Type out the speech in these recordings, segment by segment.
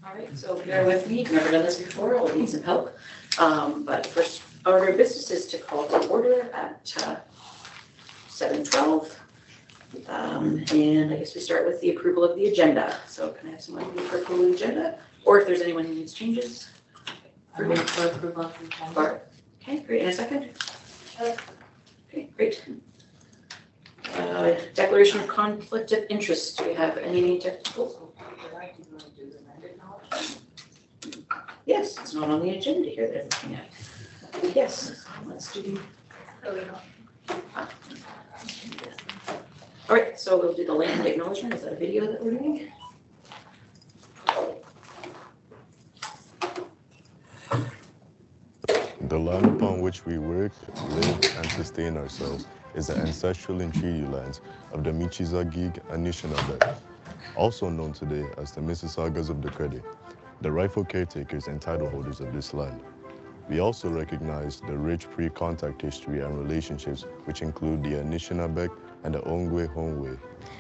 All right, so bear with me. I've never done this before. I'll need some help. But first order of business is to call to order at 7:12. And I guess we start with the approval of the agenda. So can I have someone move for approval of the agenda? Or if there's anyone who needs changes? I move for approval of the agenda. Barb. Okay, great. In a second? Okay, great. Declaration of conflict of interest. Do we have any technical? Yes, it's not on the agenda here that I'm looking at. Yes, let's do. All right, so we'll do the land acknowledgement. Is that a video that we're doing? The land upon which we work, live, and sustain ourselves is the ancestral and treaty lands of the Michizagig Anishinaabe, also known today as the Mississaugas of the Credit, the rightful caretakers and title holders of this land. We also recognize the rich pre-contact history and relationships which include the Anishinaabe and the Ongwe Hongwe.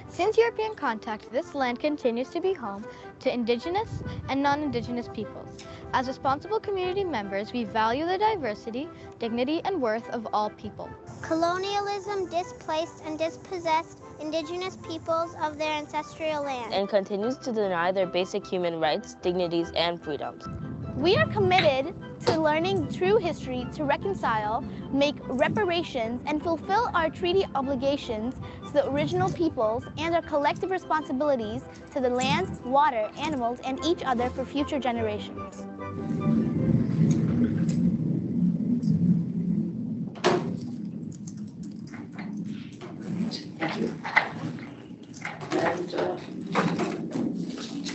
Since European contact, this land continues to be home to Indigenous and non-Indigenous peoples. As responsible community members, we value the diversity, dignity, and worth of all people. Colonialism displaced and dispossessed Indigenous peoples of their ancestral land and continues to deny their basic human rights, dignities, and freedoms. We are committed to learning true history to reconcile, make reparations, and fulfill our treaty obligations to the original peoples and our collective responsibilities to the land, water, animals, and each other for future generations. Thank you. And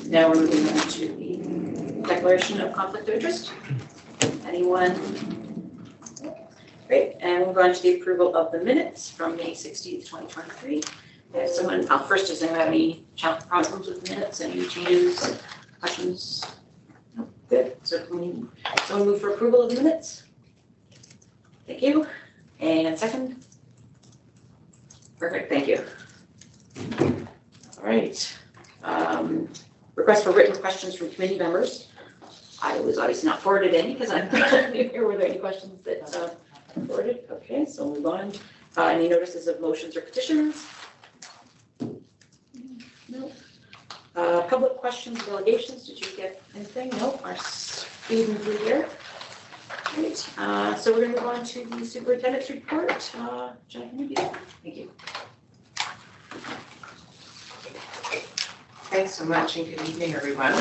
now we're moving on to the declaration of conflict of interest. Anyone? Great, and we'll go on to the approval of the minutes from May 16th, 2023. There's someone, first, does anyone have any problems with the minutes? Any changes, questions? No, good. So can we, someone move for approval of the minutes? Thank you. And second? Perfect, thank you. All right. Request for written questions from committee members. I was obviously not forwarded any because I'm not here. Were there any questions that forwarded? Okay, so we'll move on. Any notices of motions or petitions? No. Public questions, delegations. Did you get anything? No. Are speeding through here. Great. So we're going to move on to the superintendent's report. Jonathan, thank you. Thanks so much and good evening, everyone.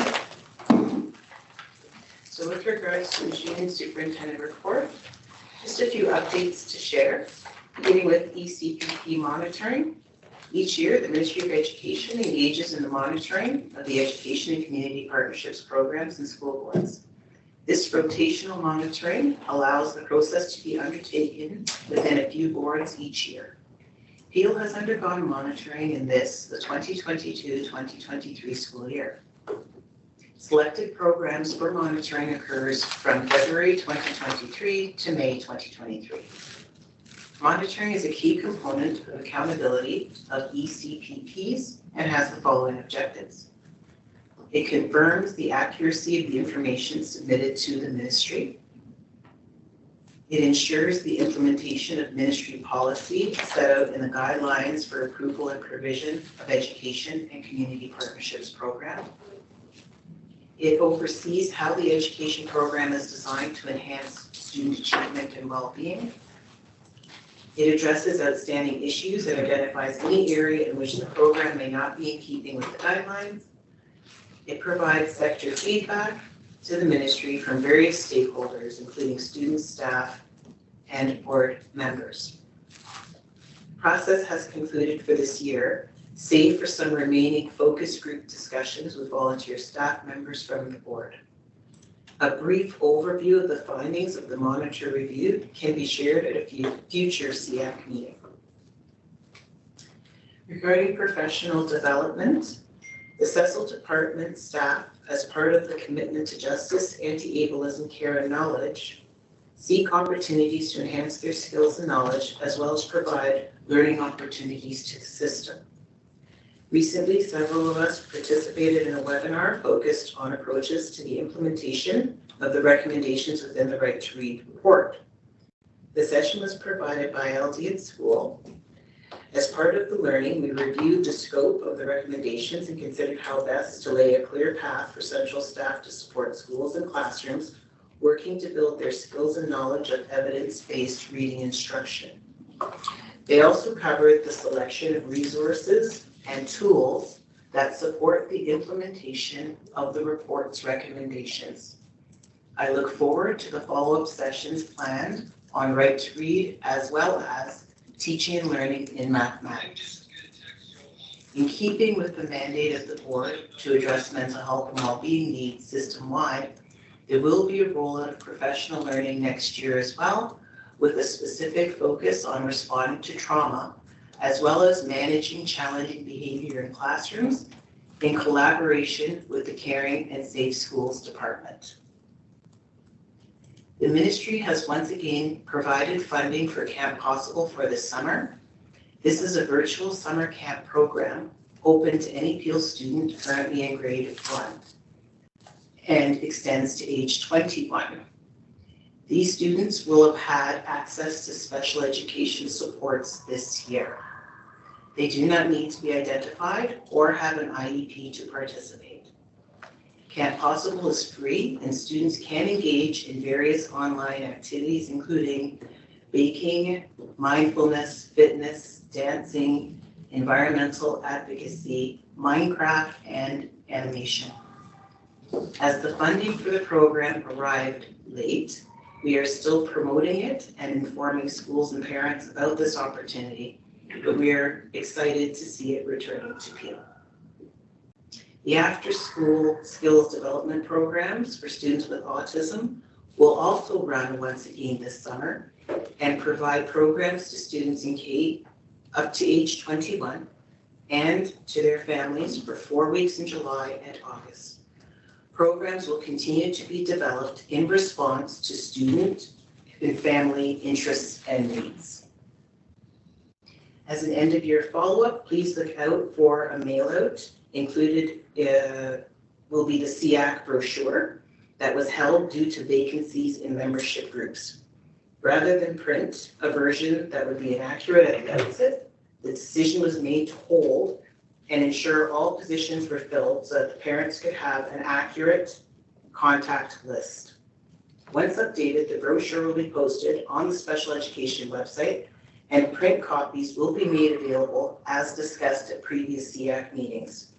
So with regards to the June superintendent report, just a few updates to share, beginning with ECPP monitoring. Each year, the Ministry of Education engages in the monitoring of the education and community partnerships programs and school boards. This rotational monitoring allows the process to be undertaken within a few boards each year. Peel has undergone monitoring in the 2022-2023 school year. Selected programs for monitoring occurs from February 2023 to May 2023. Monitoring is a key component of accountability of ECPPs and has the following objectives. It confirms the accuracy of the information submitted to the ministry. It ensures the implementation of ministry policy set out in the guidelines for approval and provision of education and community partnerships program. It oversees how the education program is designed to enhance student achievement and well-being. It addresses outstanding issues and identifies any area in which the program may not be in keeping with the guidelines. It provides sector feedback to the ministry from various stakeholders, including students, staff, and board members. Process has concluded for this year, save for some remaining focus group discussions with volunteer staff members from the board. A brief overview of the findings of the monitor review can be shared at a future SEAC meeting. Regarding professional development, the Cecil Department staff, as part of the commitment to justice, anti-ableism, care, and knowledge, seek opportunities to enhance their skills and knowledge, as well as provide learning opportunities to the system. Recently, several of us participated in a webinar focused on approaches to the implementation of the recommendations within the Right to Read report. The session was provided by LD at School. As part of the learning, we reviewed the scope of the recommendations and considered how best to lay a clear path for central staff to support schools and classrooms working to build their skills and knowledge of evidence-based reading instruction. They also covered the selection of resources and tools that support the implementation of the report's recommendations. I look forward to the follow-up sessions planned on Right to Read, as well as teaching and learning in mathematics. In keeping with the mandate of the board to address mental health and well-being needs system-wide, there will be a rollout of professional learning next year as well, with a specific focus on responding to trauma, as well as managing challenging behavior in classrooms in collaboration with the Caring and Safe Schools Department. The ministry has once again provided funding for Camp Possible for this summer. This is a virtual summer camp program open to any Peel student currently in grade 1 and extends to age 21. These students will have had access to special education supports this year. They do not need to be identified or have an IEP to participate. Camp Possible is free and students can engage in various online activities, including baking, mindfulness, fitness, dancing, environmental advocacy, Minecraft, and animation. As the funding for the program arrived late, we are still promoting it and informing schools and parents about this opportunity, but we are excited to see it returning to Peel. The after-school skills development programs for students with autism will also run once again this summer and provide programs to students in K up to age 21 and to their families for 4 weeks in July and August. Programs will continue to be developed in response to student and family interests and needs. As an end-of-year follow-up, please look out for a mail-out. Included will be the SEAC brochure that was held due to vacancies in membership groups. Rather than print a version that would be inaccurate at the outset, the decision was made to hold and ensure all positions were filled so that the parents could have an accurate contact list. Once updated, the brochure will be posted on the special education website and print copies will be made available as discussed at previous SEAC meetings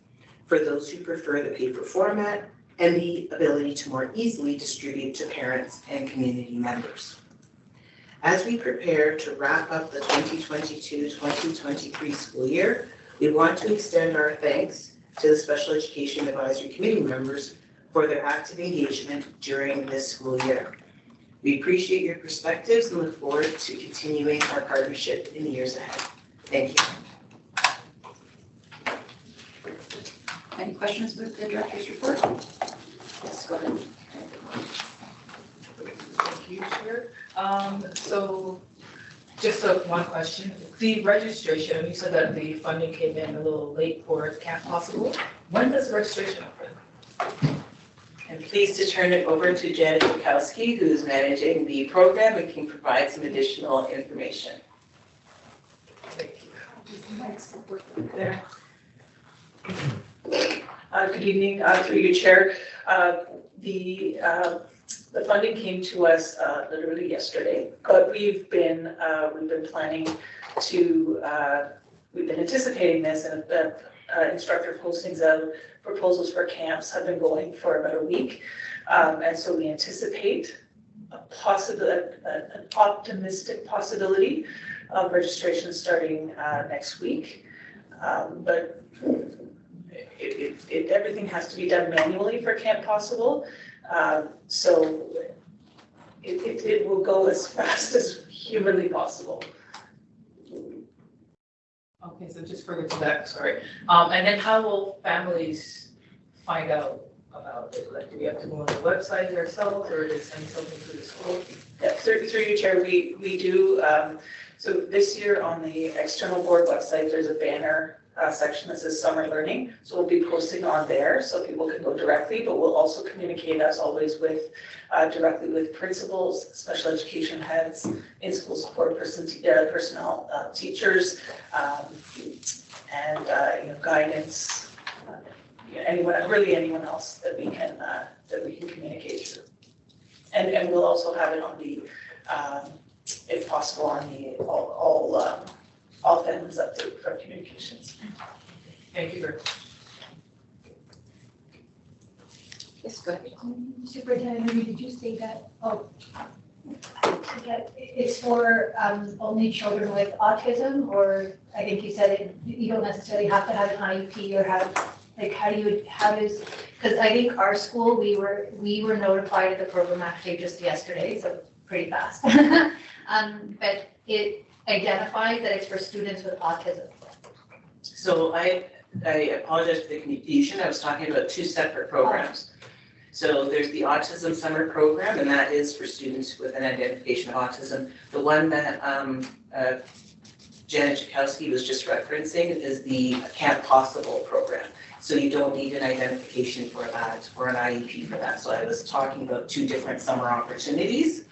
for those who prefer the paper format and the ability to more easily distribute to parents and community members. As we prepare to wrap up the 2022-2023 school year, we want to extend our thanks to the Special Education Advisory Committee members for their active engagement during this school year. We appreciate your perspectives and look forward to continuing our partnership in the years ahead. Thank you. Any questions with the director's report? Yes, go ahead. Thank you, Chair. So just one question. The registration, you said that the funding came in a little late for Camp Possible. When does the registration open? I'm pleased to turn it over to Janet Bukowski, who's managing the program and can provide some additional information. Thank you. There. Good evening, through you, Chair. The funding came to us literally yesterday, but we've been planning to, we've been anticipating this, and the instructor postings of proposals for camps have been going for about a week, and so we anticipate an optimistic possibility of registration starting next week, but everything has to be done manually for Camp Possible. So it will go as fast as humanly possible. Okay, so just further to that, sorry. And then how will families find out about it? Like, do we have to go on the website ourselves, or is send something to the school? Yeah, through you, Chair, we do. So this year on the external board website, there's a banner section that says summer learning. So we'll be posting on there so people can go directly, but we'll also communicate as always with directly with principals, special education heads, in-school support personnel, teachers, and guidance, anyone else that we can communicate through. And we'll also have it on the, if possible, on the all families update for communications. Thank you very much. Yes, go ahead. Superintendent, did you say that, that it's for only children with autism, or I think you said you don't necessarily have to have an IEP or have, like, how does, because I think our school, we were notified of the program actually just yesterday, so pretty fast. But it identifies that it's for students with autism. So I apologize for the confusion. I was talking about two separate programs. So there's the Autism Summer Program, and that is for students with an identification of autism. The one that Janet Jakowski was just referencing is the Camp Possible program. So you don't need an identification for that or an IEP for that. So I was talking about two different summer opportunities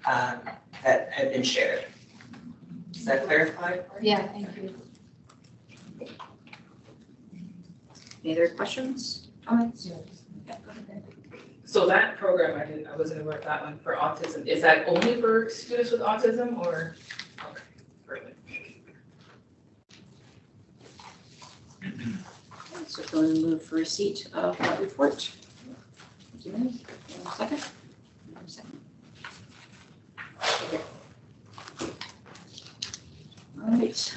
that have been shared. Does that clarify? Yeah, thank you. Any other questions, comments? Yeah, go ahead. So that program, I wasn't aware of that one for autism. Is that only for students with autism or? Okay, perfect. So going to move for receipt of that report. Thank you, Mary. Second? Second. Okay. All right.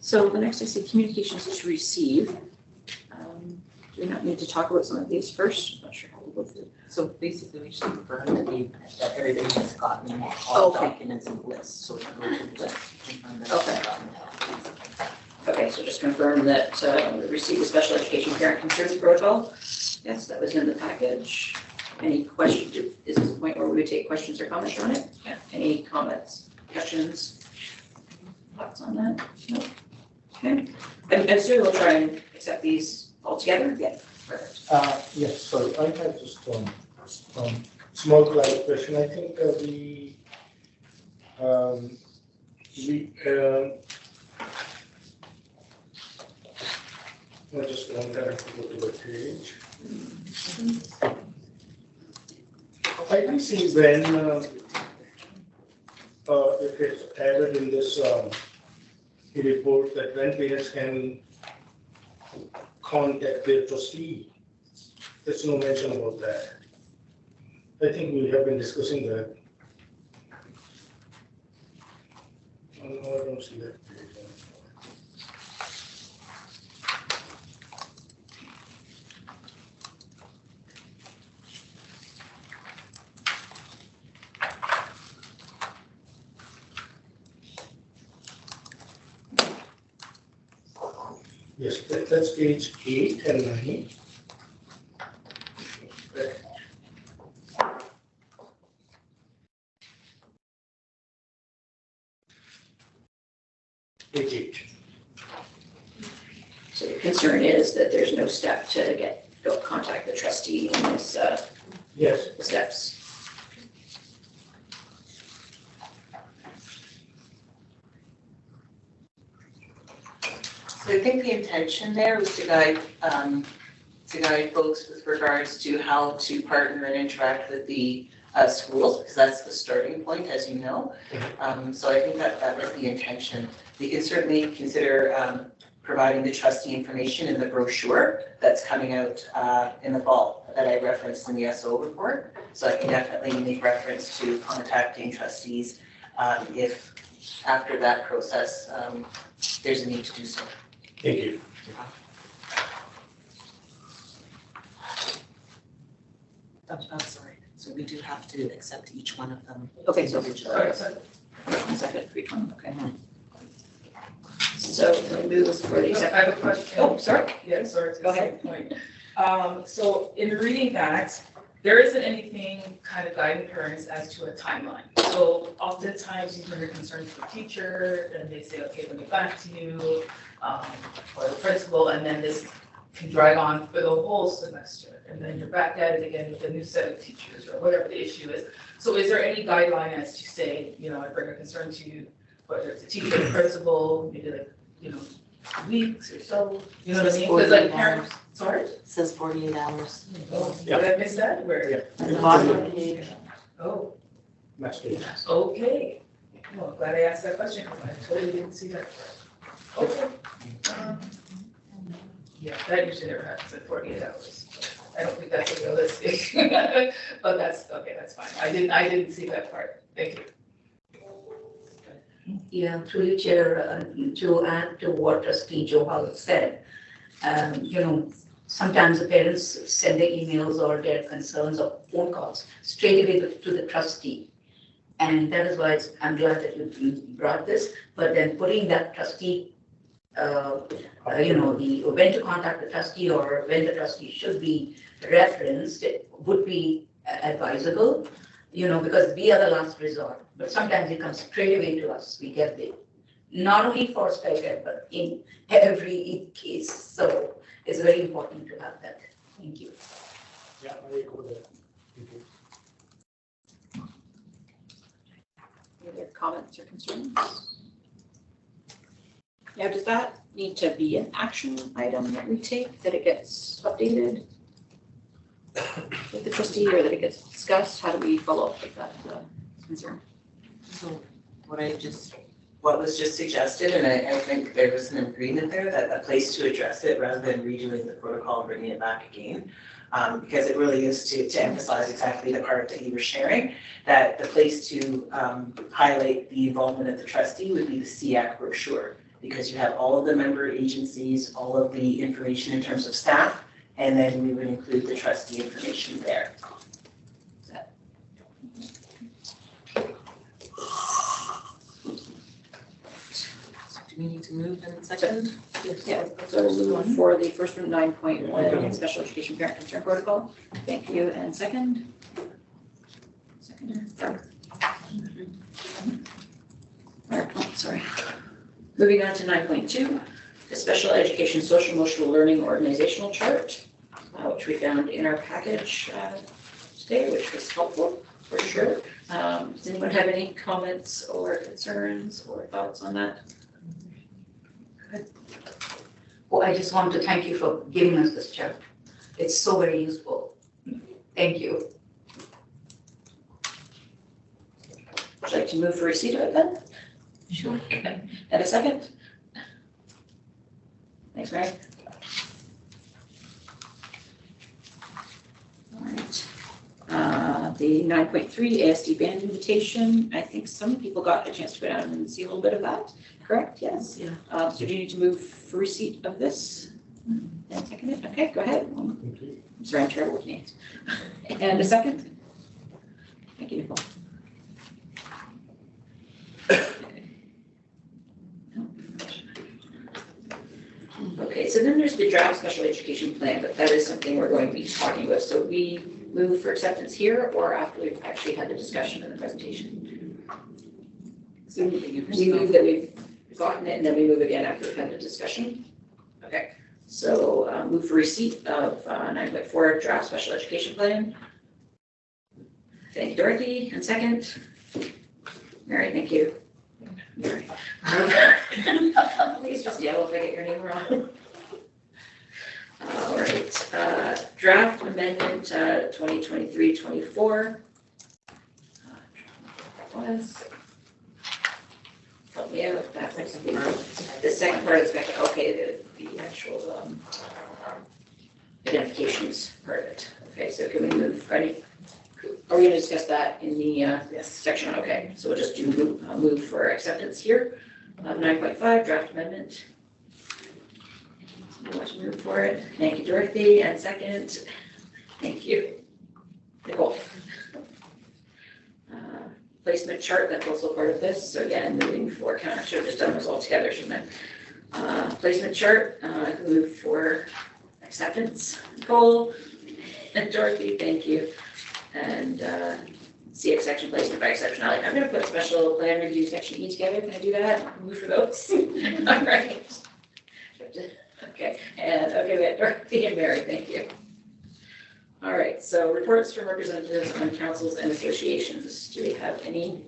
So the next I see communications to receive. Do we not need to talk about some of these first? I'm not sure how we'll go through. So basically, we just confirm that everybody has gotten all Okay. documents and lists. So we can go through the list. Confirm that Okay. they've gotten it. Okay, so just confirm that we received the special education parent concerns protocol. Yes, that was in the package. Any questions? Is this the point where we would take questions or comments on it? Yeah. Any comments, questions, thoughts on that? No. Okay. And Sue will try and accept these all together. Yeah. Perfect. Yes, sorry, I have just small clarification. I think I just want that to go to the page. I can see when if it's added in this report that when parents can contact their trustee. There's no mention about that. I think we have been discussing that. Oh, no, I don't see that. Yes, that's page 8 and 9. Page 8. So the concern is that there's no step to contact the trustee in this Yes. steps. So I think the intention there was to guide folks with regards to how to partner and interact with the schools, because that's the starting point, as you know. So I think that was the intention. We can certainly consider providing the trustee information in the brochure that's coming out in the fall that I referenced in the SO report. So I can definitely make reference to contacting trustees if after that process there's a need to do so. Thank you. I'm sorry. So we do have to accept each one of them. Okay, so individually. second for each one. Okay. So we move for the I second. have a question. Oh, sorry. Yeah, sorry. Go ahead. Point. So in reading that, there isn't anything kind of guiding parents as to a timeline. So oftentimes you bring your concerns to the teacher and they say, okay, we'll get back to you, or the principal, and then this can drag on for the whole semester. And then you're back at it again with a new set of teachers or whatever the issue is. So is there any guideline as to say, I bring a concern to you, whether it's a teacher, the principal, maybe like, 2 weeks or so, you know what I mean? Because like parents, sorry? It says 48 hours. Oh, did I miss that? Where? The bottom of the page. Oh, Master. okay. Well, I'm glad I asked that question because I totally didn't see that. Okay. Yeah, that usually never happens in 48 hours. I don't think that's realistic. But that's, okay, that's fine. I didn't see that part. Thank you. Yeah, through you, Chair, to add to what Trustee Johal said, sometimes the parents send their emails or their concerns or phone calls straight away to the trustee. And that is why I'm glad that you brought this, but then putting that trustee, when to contact the trustee or when the trustee should be referenced would be advisable. Because we are the last resort, but sometimes it comes straight away to us. We get it, not only for SPEC, but in every case. So it's very important to have that. Thank you. Yeah, I agree with that. Thank you. Any other comments or concerns? Yeah, does that need to be an action item that we take, that it gets updated with the trustee, or that it gets discussed? How do we follow up with that concern? So What was just suggested, and I think there was an agreement there that a place to address it rather than redoing the protocol and bringing it back again. Because it really is to emphasize exactly the part that you were sharing, that the place to highlight the involvement of the trustee would be the SEAC brochure, because you have all of the member agencies, all of the information in terms of staff, and then we would include the trustee information there. do we need to move in a second? Yeah, so we'll move for the first one, 9.1, special education parent concern protocol. Thank you. And second? Seconder. Sorry. Moving on to 9.2, the special education social emotional learning organizational chart, which we found in our package today, which was helpful for sure. Does anyone have any comments or concerns or thoughts on that? Well, I just want to thank you for giving us this chart. It's so very useful. Thank you. Would you like to move for receipt of it then? Sure. Okay. And a second? Thanks, Mary. All right. The 9.3 ASD band invitation, I think some people got a chance to go down and see a little bit of that, correct? Yes. Yeah. So do you need to move for receipt of this? And second it? Okay, go ahead. I'm sorry, I'm terrible with names. And a second? Thank you, Nicole. Okay, so then there's the draft special education plan, but that is something we're going to be talking about. So we move for acceptance here or after we've actually had the discussion and the presentation? So we move that we've gotten it and then we move again after we've had the discussion. Okay, so move for receipt of 9.4 draft special education plan. Thank you, Dorothy. And second? Mary, thank you. Mary. Please just yell if I get your name wrong. All right, draft amendment 2023-24. Help me out with that. The second part is back. Okay, the actual identifications part of it. Okay, so can we move? Ready? Are we going to discuss that in the yes section? Okay, so we'll just do move for acceptance here. 9.5 draft amendment. Let's move for it. Thank you, Dorothy. And second, thank you, Nicole. Placement chart, that's also part of this. So again, moving for, kind of should have just done those all together, shouldn't I? Placement chart, move for acceptance. Nicole and Dorothy, thank you. and SEAC section placement by exceptionality. I'm gonna put special plan review section E together. Can I do that? Move for those? All right. Okay, and okay, we had Dorothy and Mary, thank you. All right, so reports from representatives on councils and associations. Do we have any?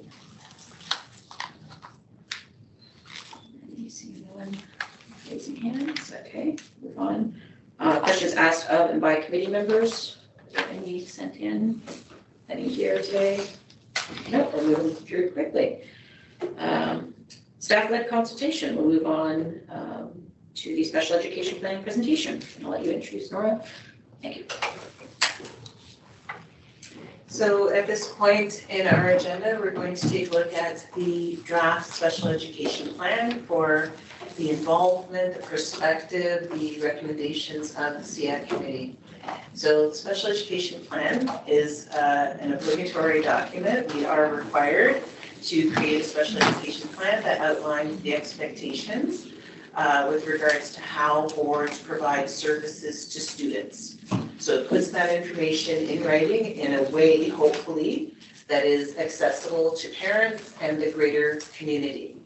See no one raising hands, okay, move on. Questions asked of and by committee members. Are there any sent in? Any here today? Nope, we're moving through quickly. Staff-led consultation, we'll move on to the special education plan presentation. I'll let you introduce Nora. Thank you. So at this point in our agenda, we're going to take a look at the draft special education plan for the involvement, the perspective, the recommendations of the SEAC committee. So the special education plan is an obligatory document. We are required to create a special education plan that outlines the expectations with regards to how boards provide services to students. So it puts that information in writing in a way, hopefully, that is accessible to parents and the greater community.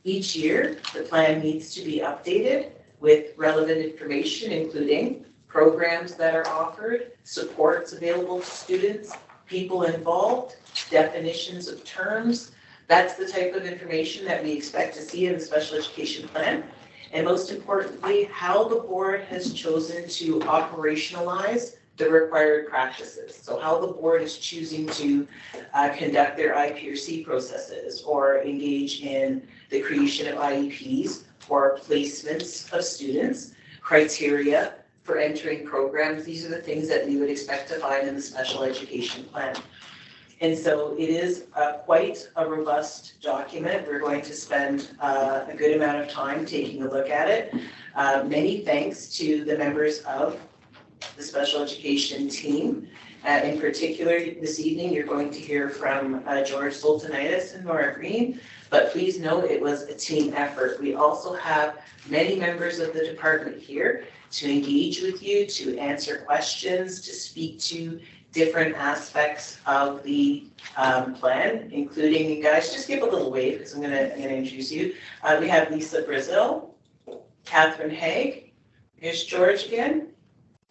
Each year, the plan needs to be updated with relevant information, including programs that are offered, supports available to students, people involved, definitions of terms. That's the type of information that we expect to see in the special education plan. And most importantly, how the board has chosen to operationalize the required practices. So how the board is choosing to conduct their IPRC processes or engage in the creation of IEPs or placements of students, criteria for entering programs. These are the things that we would expect to find in the special education plan. And so it is quite a robust document. We're going to spend a good amount of time taking a look at it. Many thanks to the members of the special education team. In particular, this evening, you're going to hear from George Sultanitis and Nora Green, but please note it was a team effort. We also have many members of the department here to engage with you, to answer questions, to speak to different aspects of the plan, including, guys, just give a little wave because I'm gonna introduce you. We have Lisa Brazil, Catherine Haig, here's George again,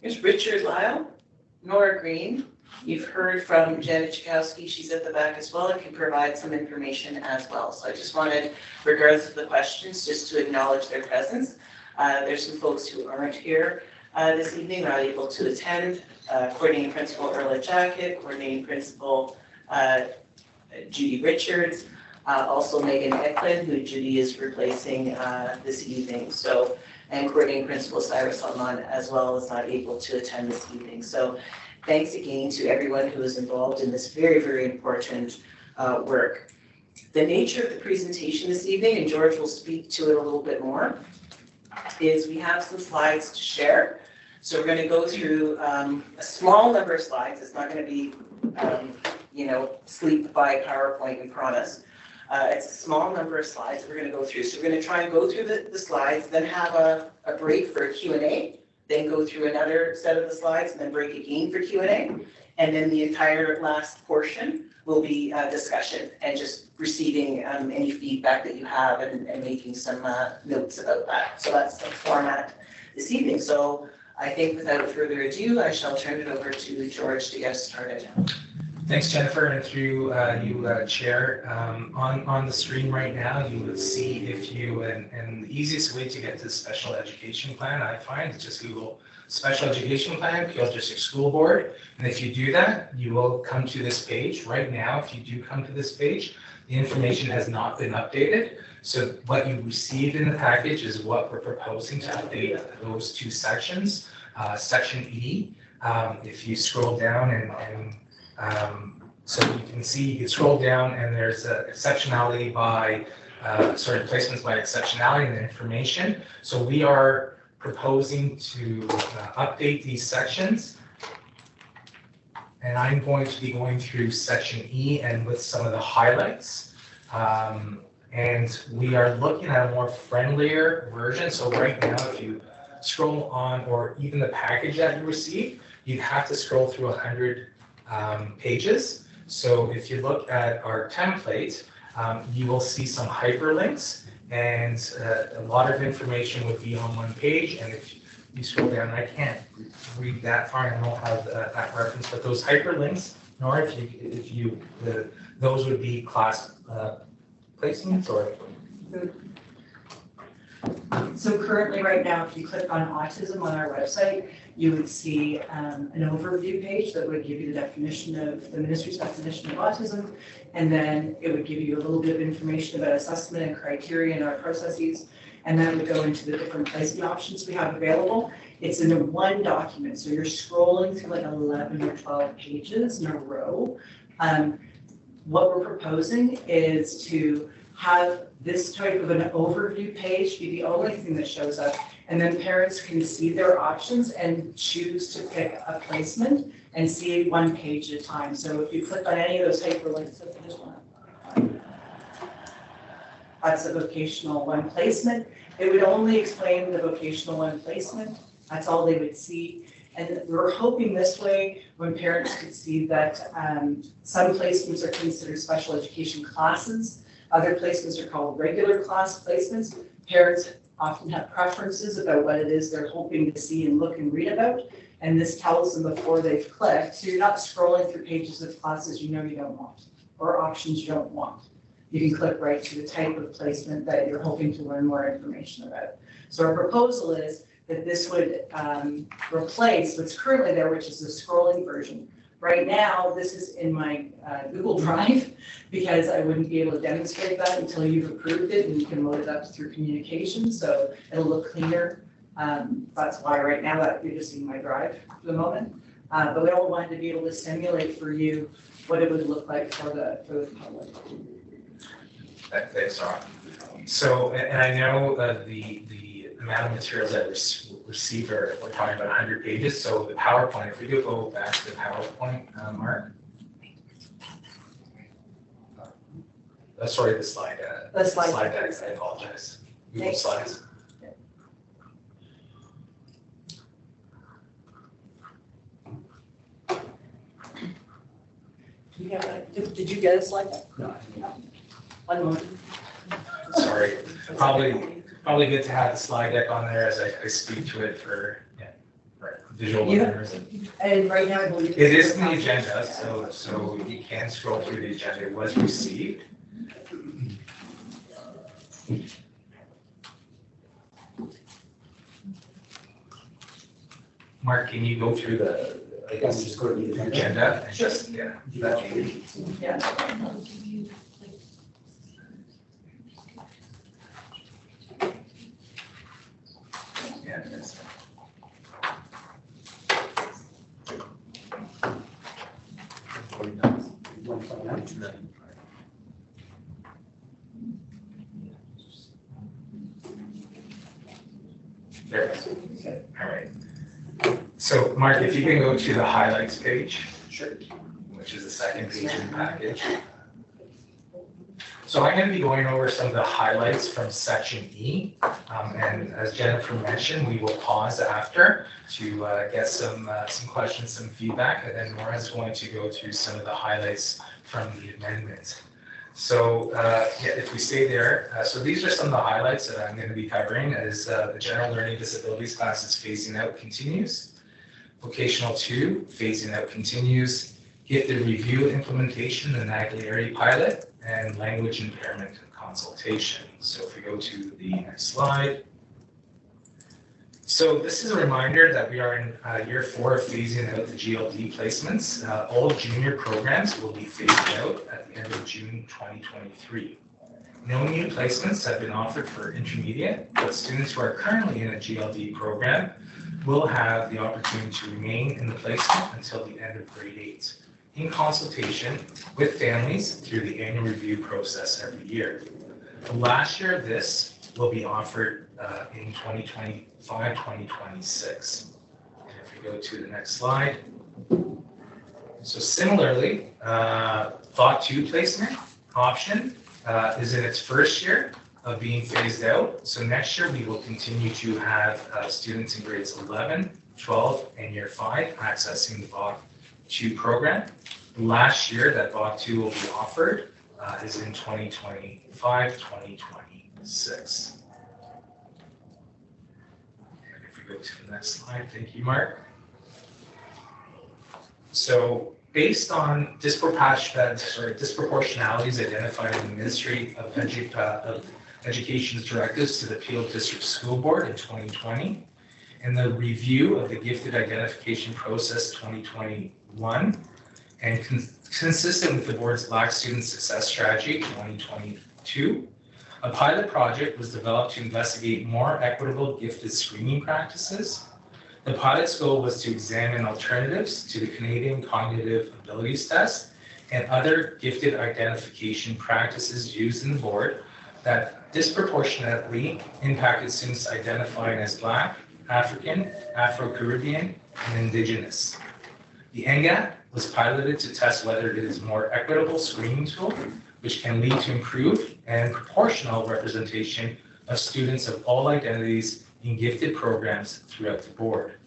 here's Richard Lyle, Nora Green. You've heard from Janet Chakowski, she's at the back as well and can provide some information as well. So I just wanted, regardless of the questions, just to acknowledge their presence. There's some folks who aren't here this evening, not able to attend. Coordinating Principal Erla Jacket, Coordinating Principal Judy Richards, also Megan Eklund, who Judy is replacing this evening. So, and Coordinating Principal Cyrus Alman as well is not able to attend this evening. So thanks again to everyone who is involved in this very, very important work. The nature of the presentation this evening, and George will speak to it a little bit more, is we have some slides to share. So we're going to go through a small number of slides. It's not going to be, sleep by PowerPoint, we promise. It's a small number of slides we're going to go through. So we're going to try and go through the slides, then have a break for a Q&A, then go through another set of the slides, and then break again for Q&A. And then the entire last portion will be discussion and just receiving any feedback that you have and making some notes about that. So that's the format this evening. So I think without further ado, I shall turn it over to George to get started. Thanks, Jennifer, and through you, Chair. On the screen right now, you will see and the easiest way to get to the special education plan, I find, is just Google special education plan, Peel District School Board. And if you do that, you will come to this page. Right now, if you do come to this page, the information has not been updated. So what you received in the package is what we're proposing to update those two sections. Section E, if you scroll down so you can see, you can scroll down and there's a exceptionality by, placements by exceptionality and the information. So we are proposing to update these sections. And I'm going to be going through section E and with some of the highlights. And we are looking at a more friendlier version. So right now, if you scroll on, or even the package that you receive, you have to scroll through 100 pages. So if you look at our template, you will see some hyperlinks, and a lot of information would be on one page. And if you scroll down, I can't read that far, and I don't have that reference, but those hyperlinks, nor those would be class placements or. So currently, right now, if you click on autism on our website, you would see an overview page that would give you the definition of the ministry's definition of autism, and then it would give you a little bit of information about assessment and criteria in our processes, and then it would go into the different placement options we have available. It's in one document, so you're scrolling through like 11 or 12 pages in a row. What we're proposing is to have this type of an overview page be the only thing that shows up, and then parents can see their options and choose to pick a placement and see one page at a time. So if you click on any of those hyperlinks, this one, that's a vocational one placement. It would only explain the vocational one placement. That's all they would see. And we're hoping this way, when parents could see that some placements are considered special education classes, other placements are called regular class placements. Parents often have preferences about what it is they're hoping to see and look and read about. And this tells them before they've clicked. So you're not scrolling through pages of classes you know you don't want or options you don't want. You can click right to the type of placement that you're hoping to learn more information about. So our proposal is that this would replace what's currently there, which is the scrolling version. Right now, this is in my Google Drive because I wouldn't be able to demonstrate that until you've approved it and you can load it up through communication, so it'll look cleaner. That's why right now that you're just seeing my Drive for the moment. But we all wanted to be able to simulate for you what it would look like for the public. Thanks, Ron. So, and I know the amount of materials that received we're talking about 100 pages. So the PowerPoint, if we could go back to the PowerPoint, Mark. Sorry, the slide. The slide deck. I apologize. Google Slides. Did you get a slide deck? No. One moment. Sorry. Probably good to have the slide deck on there as I speak to it for visual learners. And right now I believe it is in the agenda, so you can scroll through the agenda. It was received. Mark, can you go through the, I guess, just go to the agenda and just, yeah. There it is. Okay. All right. So, Mark, if you can go to the highlights page, sure, which is the second page in the package. So I'm going to be going over some of the highlights from section E, and as Jennifer mentioned, we will pause after to get some questions, some feedback, and then Maura's going to go through some of the highlights from the amendment. So if we stay there, so these are some of the highlights that I'm going to be covering as the general learning disabilities classes phasing out continues. Vocational 2, phasing out continues. Gifted review implementation, the Naglieri pilot, and language impairment consultation. So if we go to the next slide. So this is a reminder that we are in year 4 of phasing out the GLD placements. All junior programs will be phased out at the end of June 2023. No new placements have been offered for intermediate, but students who are currently in a GLD program will have the opportunity to remain in the placement until the end of grade 8, in consultation with families through the annual review process every year. Last year, this will be offered in 2025-2026. And if we go to the next slide. So similarly, Thought 2 placement option is in its first year of being phased out. So next year, we will continue to have students in grades 11, 12, and year 5 accessing the 2 program. Last year that BOC 2 will be offered is in 2025, 2026. And if we go to the next slide, thank you, Mark. So based on disproportionalities identified in the Ministry of Education's directives to the Peel District School Board in 2020, and the review of the Gifted Identification Process 2021, and consistent with the board's Black Student Success Strategy 2022, a pilot project was developed to investigate more equitable gifted screening practices. The pilot's goal was to examine alternatives to the Canadian Cognitive Abilities Test and other gifted identification practices used in the board that disproportionately impacted students identifying as Black, African, Afro-Caribbean, and Indigenous. The NGAT was piloted to test whether it is a more equitable screening tool, which can lead to improved and proportional representation of students of all identities in gifted programs throughout the board.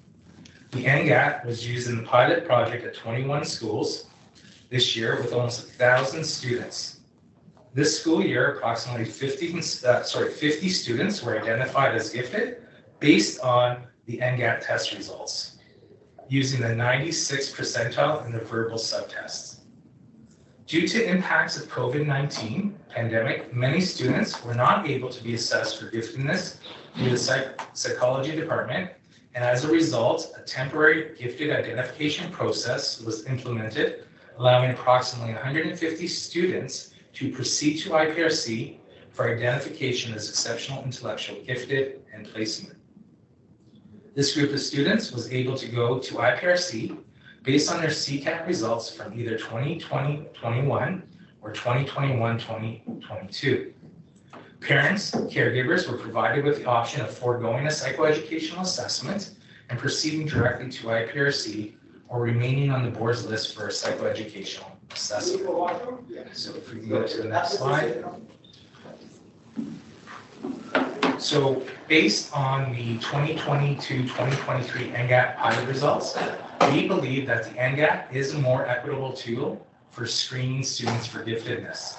The NGAT was used in the pilot project at 21 schools this year with almost 1,000 students. This school year, approximately 50 students were identified as gifted based on the NGAT test results, using the 96th percentile in the verbal subtests. Due to impacts of COVID-19 pandemic, many students were not able to be assessed for giftedness through the psychology department, and as a result, a temporary gifted identification process was implemented, allowing approximately 150 students to proceed to IPRC for identification as exceptional intellectual gifted and placement. This group of students was able to go to IPRC based on their CCAT results from either 2020-21 or 2021-2022. Parents, caregivers were provided with the option of foregoing a psychoeducational assessment and proceeding directly to IPRC or remaining on the board's list for a psychoeducational assessment. So if we can go to the next slide. So based on the 2022-2023 NGAT pilot results, we believe that the NGAT is a more equitable tool for screening students for giftedness.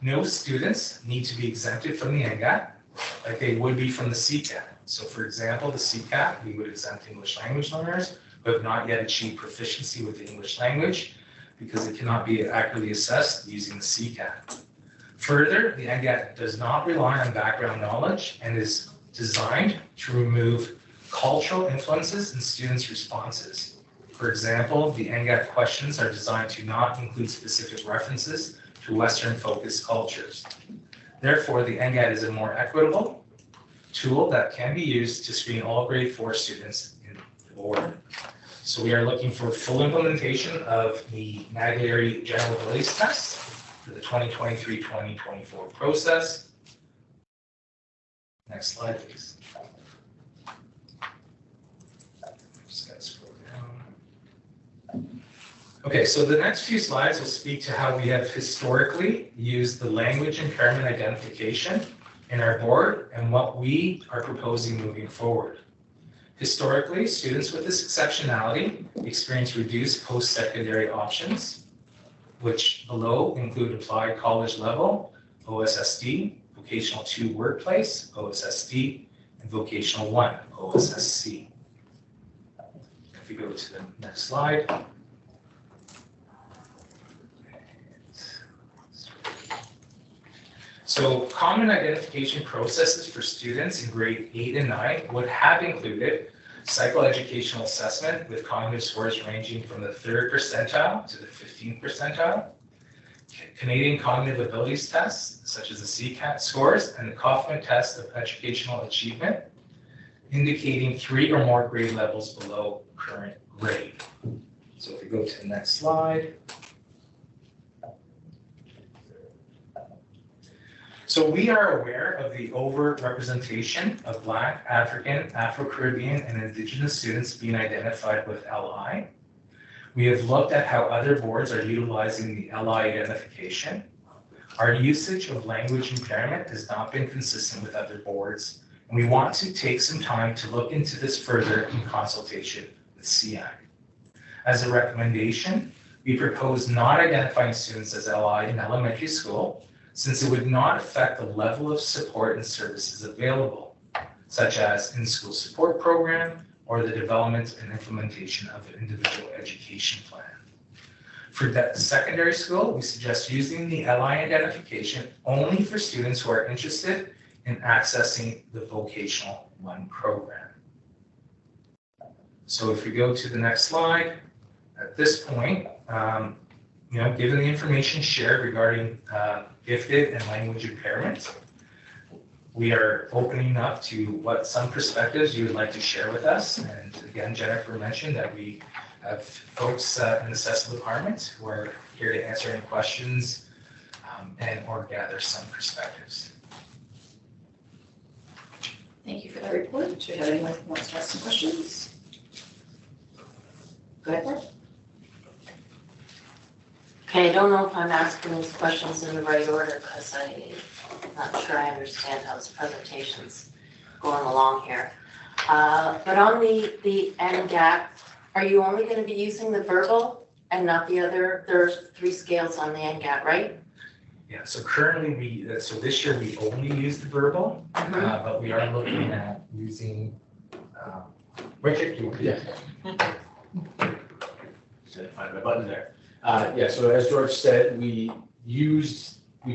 No students need to be exempted from the NGAT like they would be from the CCAT. So for example, the CCAT, we would exempt English language learners who have not yet achieved proficiency with the English language because it cannot be accurately assessed using the CCAT. Further, the NGAT does not rely on background knowledge and is designed to remove cultural influences in students' responses. For example, the NGAT questions are designed to not include specific references to Western-focused cultures. Therefore, the NGAT is a more equitable tool that can be used to screen all grade 4 students in the board. So we are looking for full implementation of the Naglieri General Abilities Test for the 2023-2024 process. Next slide, please. Just gotta scroll down. Okay, so the next few slides will speak to how we have historically used the language impairment identification in our board and what we are proposing moving forward. Historically, students with this exceptionality experience reduced post-secondary options, which below include applied college level, OSSD, vocational 2 workplace, OSSD, and vocational 1, OSSC. If we go to the next slide. So common identification processes for students in grade 8 and 9 would have included psychoeducational assessment with cognitive scores ranging from the 3rd percentile to the 15th percentile, Canadian Cognitive Abilities Tests, such as the CCAT scores and the Kaufman Test of Educational Achievement, indicating 3 or more grade levels below current grade. So if we go to the next slide. So we are aware of the overrepresentation of Black, African, Afro-Caribbean, and Indigenous students being identified with LI. We have looked at how other boards are utilizing the LI identification. Our usage of language impairment has not been consistent with other boards, and we want to take some time to look into this further in consultation with SEAC. As a recommendation, we propose not identifying students as LI in elementary school, since it would not affect the level of support and services available, such as in-school support program or the development and implementation of an individual education plan. For secondary school, we suggest using the LI identification only for students who are interested in accessing the Vocational 1 program. So if we go to the next slide, at this point, given the information shared regarding gifted and language impairment, we are opening up to what some perspectives you would like to share with us. And again, Jennifer mentioned that we have folks in the accessible department who are here to answer any questions and or gather some perspectives. Thank you for that report. Do you have anyone who wants to ask some questions? Go ahead, Beth. Okay, I don't know if I'm asking these questions in the right order because I'm not sure I understand how this presentation's going along here. But on the NGAT, are you only going to be using the verbal and not the other? There's 3 scales on the NGAT, right? Yeah, so currently so this year we only use the verbal, but we are looking at using, Richard, you want to? Yeah. Just find my button there. Yeah, so as George said, we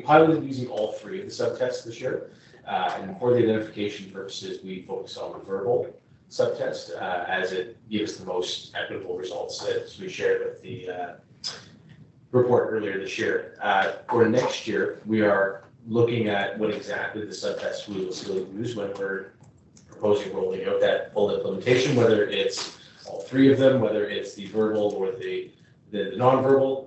piloted using all 3 of the subtests this year. And for the identification purposes, we focus on the verbal subtest as it gives the most equitable results, as we shared with the report earlier this year. For next year, we are looking at what exactly the subtest we will still use when we're proposing rolling out that full implementation, whether it's all 3 of them, whether it's the verbal or the nonverbal.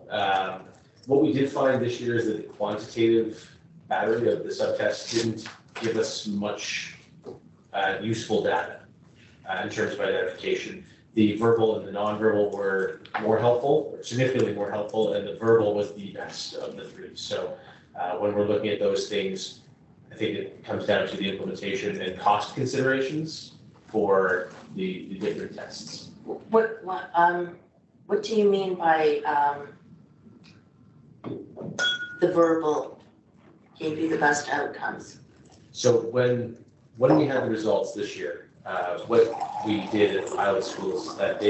What we did find this year is that the quantitative battery of the subtest didn't give us much useful data in terms of identification. The verbal and the nonverbal were more helpful, or significantly more helpful, and the verbal was the best of the 3. So when we're looking at those things, I think it comes down to the implementation and cost considerations for the different tests. What do you mean by the verbal gave you the best outcomes? So when we had the results this year, what we did at the pilot schools is that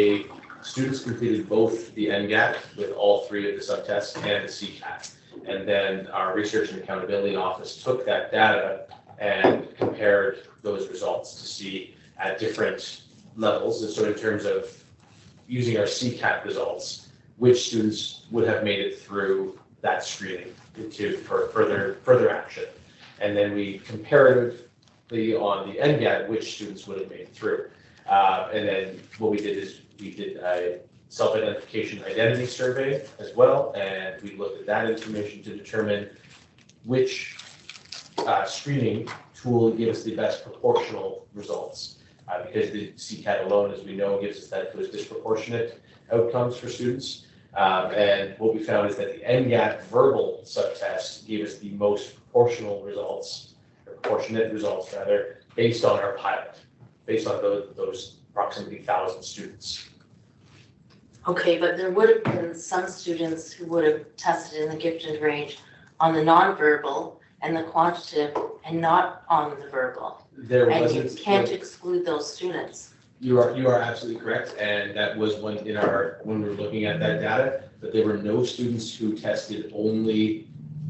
students completed both the NGAT with all 3 of the subtests and the CCAT. And then our research and accountability office took that data and compared those results to see at different levels. And so in terms of using our CCAT results, which students would have made it through that screening for further action. And then we comparatively on the NGAT, which students would have made it through. And then what we did is we did a self-identification identity survey as well, and we looked at that information to determine which screening tool gives us the best proportional results. Because the CCAT alone, as we know, gives us those disproportionate outcomes for students. And what we found is that the NGAT verbal subtest gave us the most proportionate results rather, based on our pilot, based on those approximately 1,000 students. Okay, but there would have been some students who would have tested in the gifted range on the nonverbal and the quantitative and not on the verbal. And you can't exclude those students. You are absolutely correct, and that was when we were looking at that data, that there were no students who tested only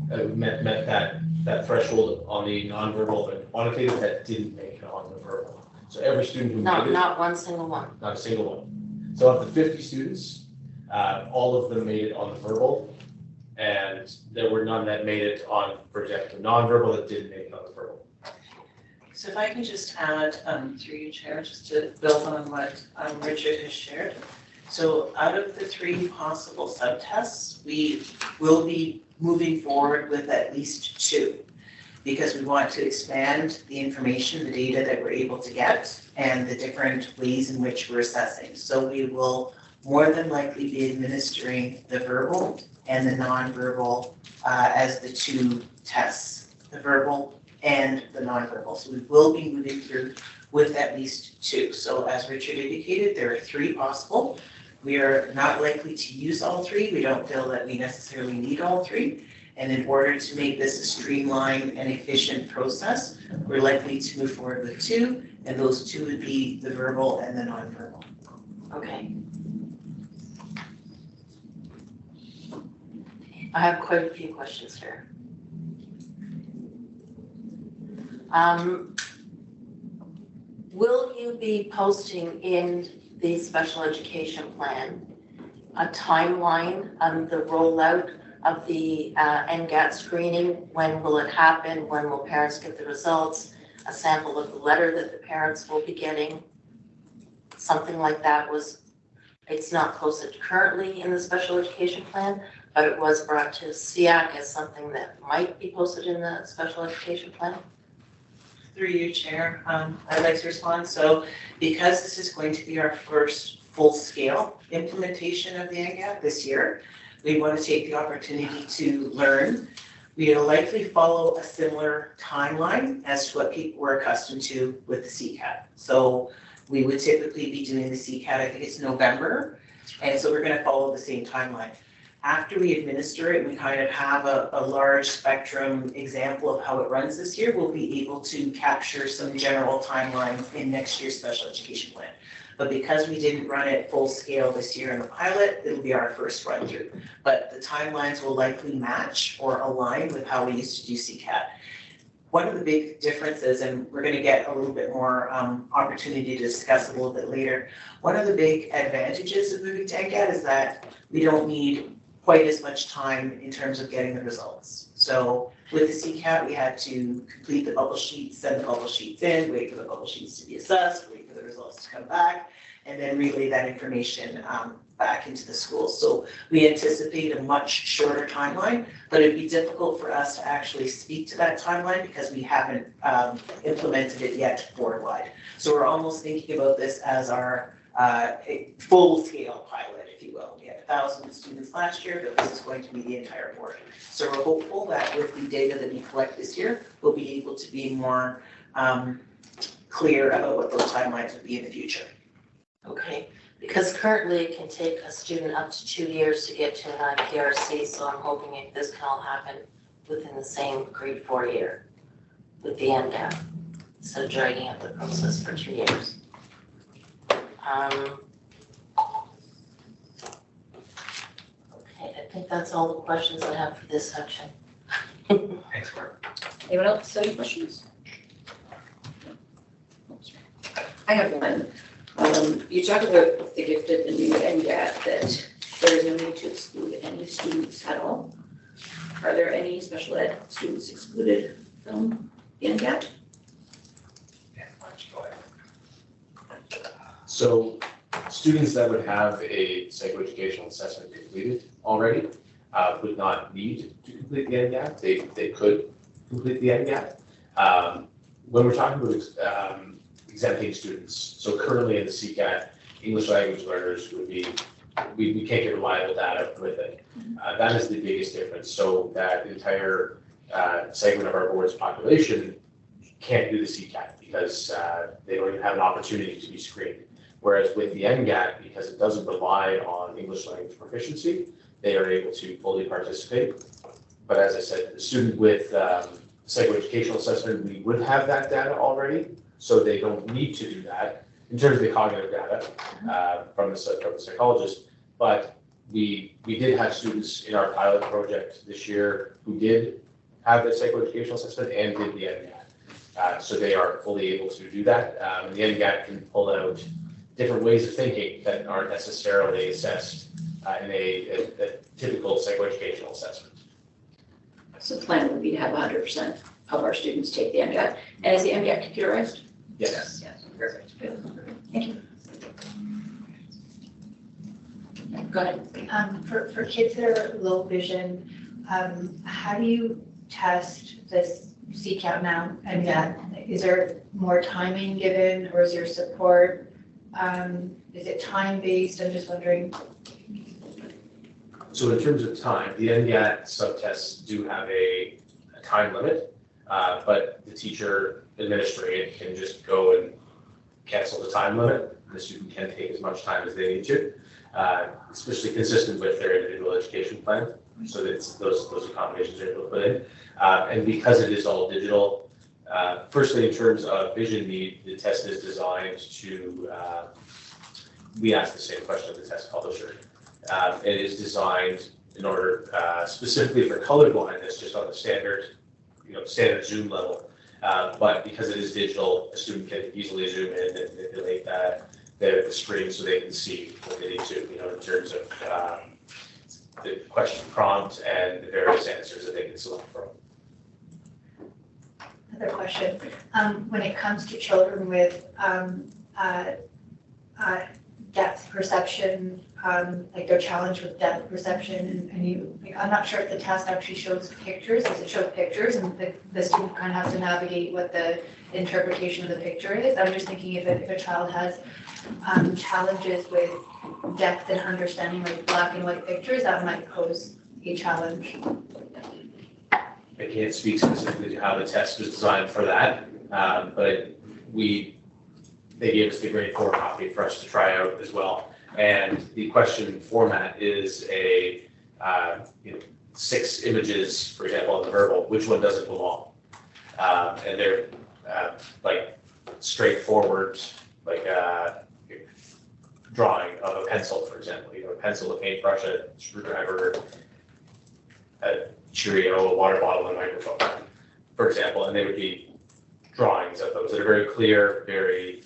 met that threshold on the nonverbal and quantitative that didn't make it on the verbal. So every student who made it, not one single one. not a single one. So of the 50 students, all of them made it on the verbal, and there were none that made it on, for example, the nonverbal that didn't make it on the verbal. So if I can just add, through you, Chair, just to build on what Richard has shared. So out of the 3 possible subtests, we will be moving forward with at least 2, because we want to expand the information, the data that we're able to get, and the different ways in which we're assessing. So we will more than likely be administering the verbal and the nonverbal as the 2 tests, the verbal and the nonverbal. So we will be moving through with at least 2. So as Richard indicated, there are 3 possible. We are not likely to use all three. We don't feel that we necessarily need all three. And in order to make this a streamlined and efficient process, we're likely to move forward with two, and those two would be the verbal and the nonverbal. Okay. I have quite a few questions here. Will you be posting in the special education plan a timeline on the rollout of the NGAT screening? When will it happen? When will parents get the results? A sample of the letter that the parents will be getting? Something like that it's not posted currently in the special education plan, but it was brought to SEAC as something that might be posted in the special education plan. Through you, Chair, I'd like to respond. So because this is going to be our first full-scale implementation of the NGAT this year, we want to take the opportunity to learn. We'll likely follow a similar timeline as to what people were accustomed to with the CCAT. So we would typically be doing the CCAT, I think it's November, and so we're going to follow the same timeline. After we administer it, we kind of have a large spectrum example of how it runs this year. We'll be able to capture some general timelines in next year's special education plan. But because we didn't run it full scale this year in the pilot, it'll be our first run through. But the timelines will likely match or align with how we used to do CCAT. One of the big differences, and we're going to get a little bit more opportunity to discuss a little bit later, one of the big advantages of moving to NGAT is that we don't need quite as much time in terms of getting the results. So with the CCAT, we had to complete the bubble sheets, send the bubble sheets in, wait for the bubble sheets to be assessed, wait for the results to come back, and then relay that information back into the school. So we anticipate a much shorter timeline, but it'd be difficult for us to actually speak to that timeline because we haven't implemented it yet board-wide. So we're almost thinking about this as our full-scale pilot, if you will. We had 1,000 students last year, but this is going to be the entire board. So we're hopeful that with the data that we collect this year, we'll be able to be more clear about what those timelines would be in the future. Okay, because currently it can take a student up to 2 years to get to an IPRC, so I'm hoping this can all happen within the same grade 4 year with the NGAT, instead of dragging out the process for 2 years. Okay, I think that's all the questions I have for this section. Thanks, Mark. Anyone else have any questions? I have one. You talked about the gifted and the NGAT, that there is no need to exclude any students at all. Are there any special ed students excluded from the NGAT? Yeah, why don't you go ahead. So students that would have a psychoeducational assessment completed already would not need to complete the NGAT. They could complete the NGAT. When we're talking about exempting students, so currently in the CCAT, English language learners would be, we can't get reliable data with it. That is the biggest difference. So that entire segment of our board's population can't do the CCAT because they don't even have an opportunity to be screened. Whereas with the NGAT, because it doesn't rely on English language proficiency, they are able to fully participate. But as I said, the student with psychoeducational assessment, we would have that data already, so they don't need to do that in terms of the cognitive data from the psychologist. But we did have students in our pilot project this year who did have the psychoeducational assessment and did the NGAT. So they are fully able to do that. The NGAT can pull out different ways of thinking that aren't necessarily assessed in a typical psychoeducational assessment. So the plan would be to have 100% of our students take the NGAT. And is the NGAT computerized? Yes. Yes, perfect. Good. Thank you. Go ahead. For kids that are low vision, how do you test this CCAT now? And is there more timing given, or is there support? Is it time-based? I'm just wondering. So in terms of time, the NGAT subtests do have a time limit, but the teacher administering it can just go and cancel the time limit. The student can take as much time as they need to. especially consistent with their individual education plan. So that those accommodations are able to put in. And because it is all digital, firstly, in terms of vision need, the test is designed to, we asked the same question of the test publisher. It is designed in order specifically for color blindness, just on the standard Zoom level. But because it is digital, a student can easily zoom in and manipulate the screen so they can see what they need to, in terms of the question prompt and the various answers that they can select from. Another question. When it comes to children with depth perception, like they're challenged with depth perception, and I'm not sure if the test actually shows pictures. Does it show pictures, and the student kind of has to navigate what the interpretation of the picture is? I'm just thinking if a child has challenges with depth and understanding, like black and white pictures, that might pose a challenge. I can't speak specifically to how the test was designed for that, but they gave us the grade 4 copy for us to try out as well. And the question format is a 6 images, for example, on the verbal, which one doesn't belong? And they're like straightforward, like drawing of a pencil, for example, a pencil, a paintbrush, a screwdriver, a Cheerio, a water bottle, and a microphone, for example, and they would be drawings of those that are very clear, very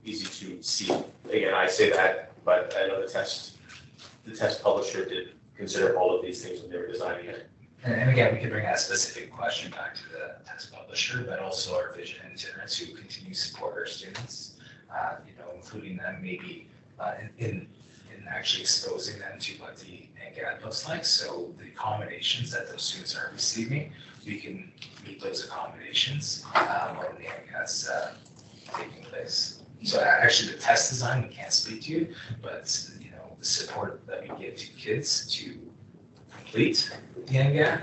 easy to see. Again, I say that, but I know the test publisher did consider all of these things when they were designing it. And again, we could bring that specific question back to the test publisher, but also our vision interns who continue to support our students, including them maybe in actually exposing them to what the NGAD looks like. So the accommodations that those students are receiving, we can meet those accommodations when the NGAD's taking place. So actually the test design, we can't speak to, but the support that we give to kids to complete the NGAD,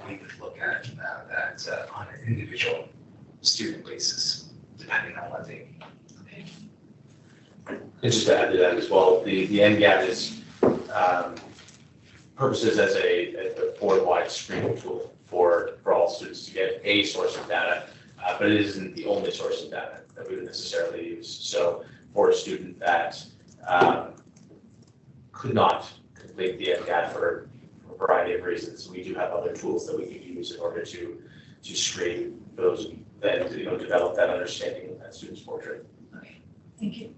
we would look at that on an individual student basis, depending on what they need. And just to add to that as well, the NGAD is purposes as a board-wide screening tool for all students to get a source of data, but it isn't the only source of data that we would necessarily use. So for a student that could not complete the NGAD for a variety of reasons, we do have other tools that we can use in order to screen those, then develop that understanding of that student's portrait. Okay, thank you.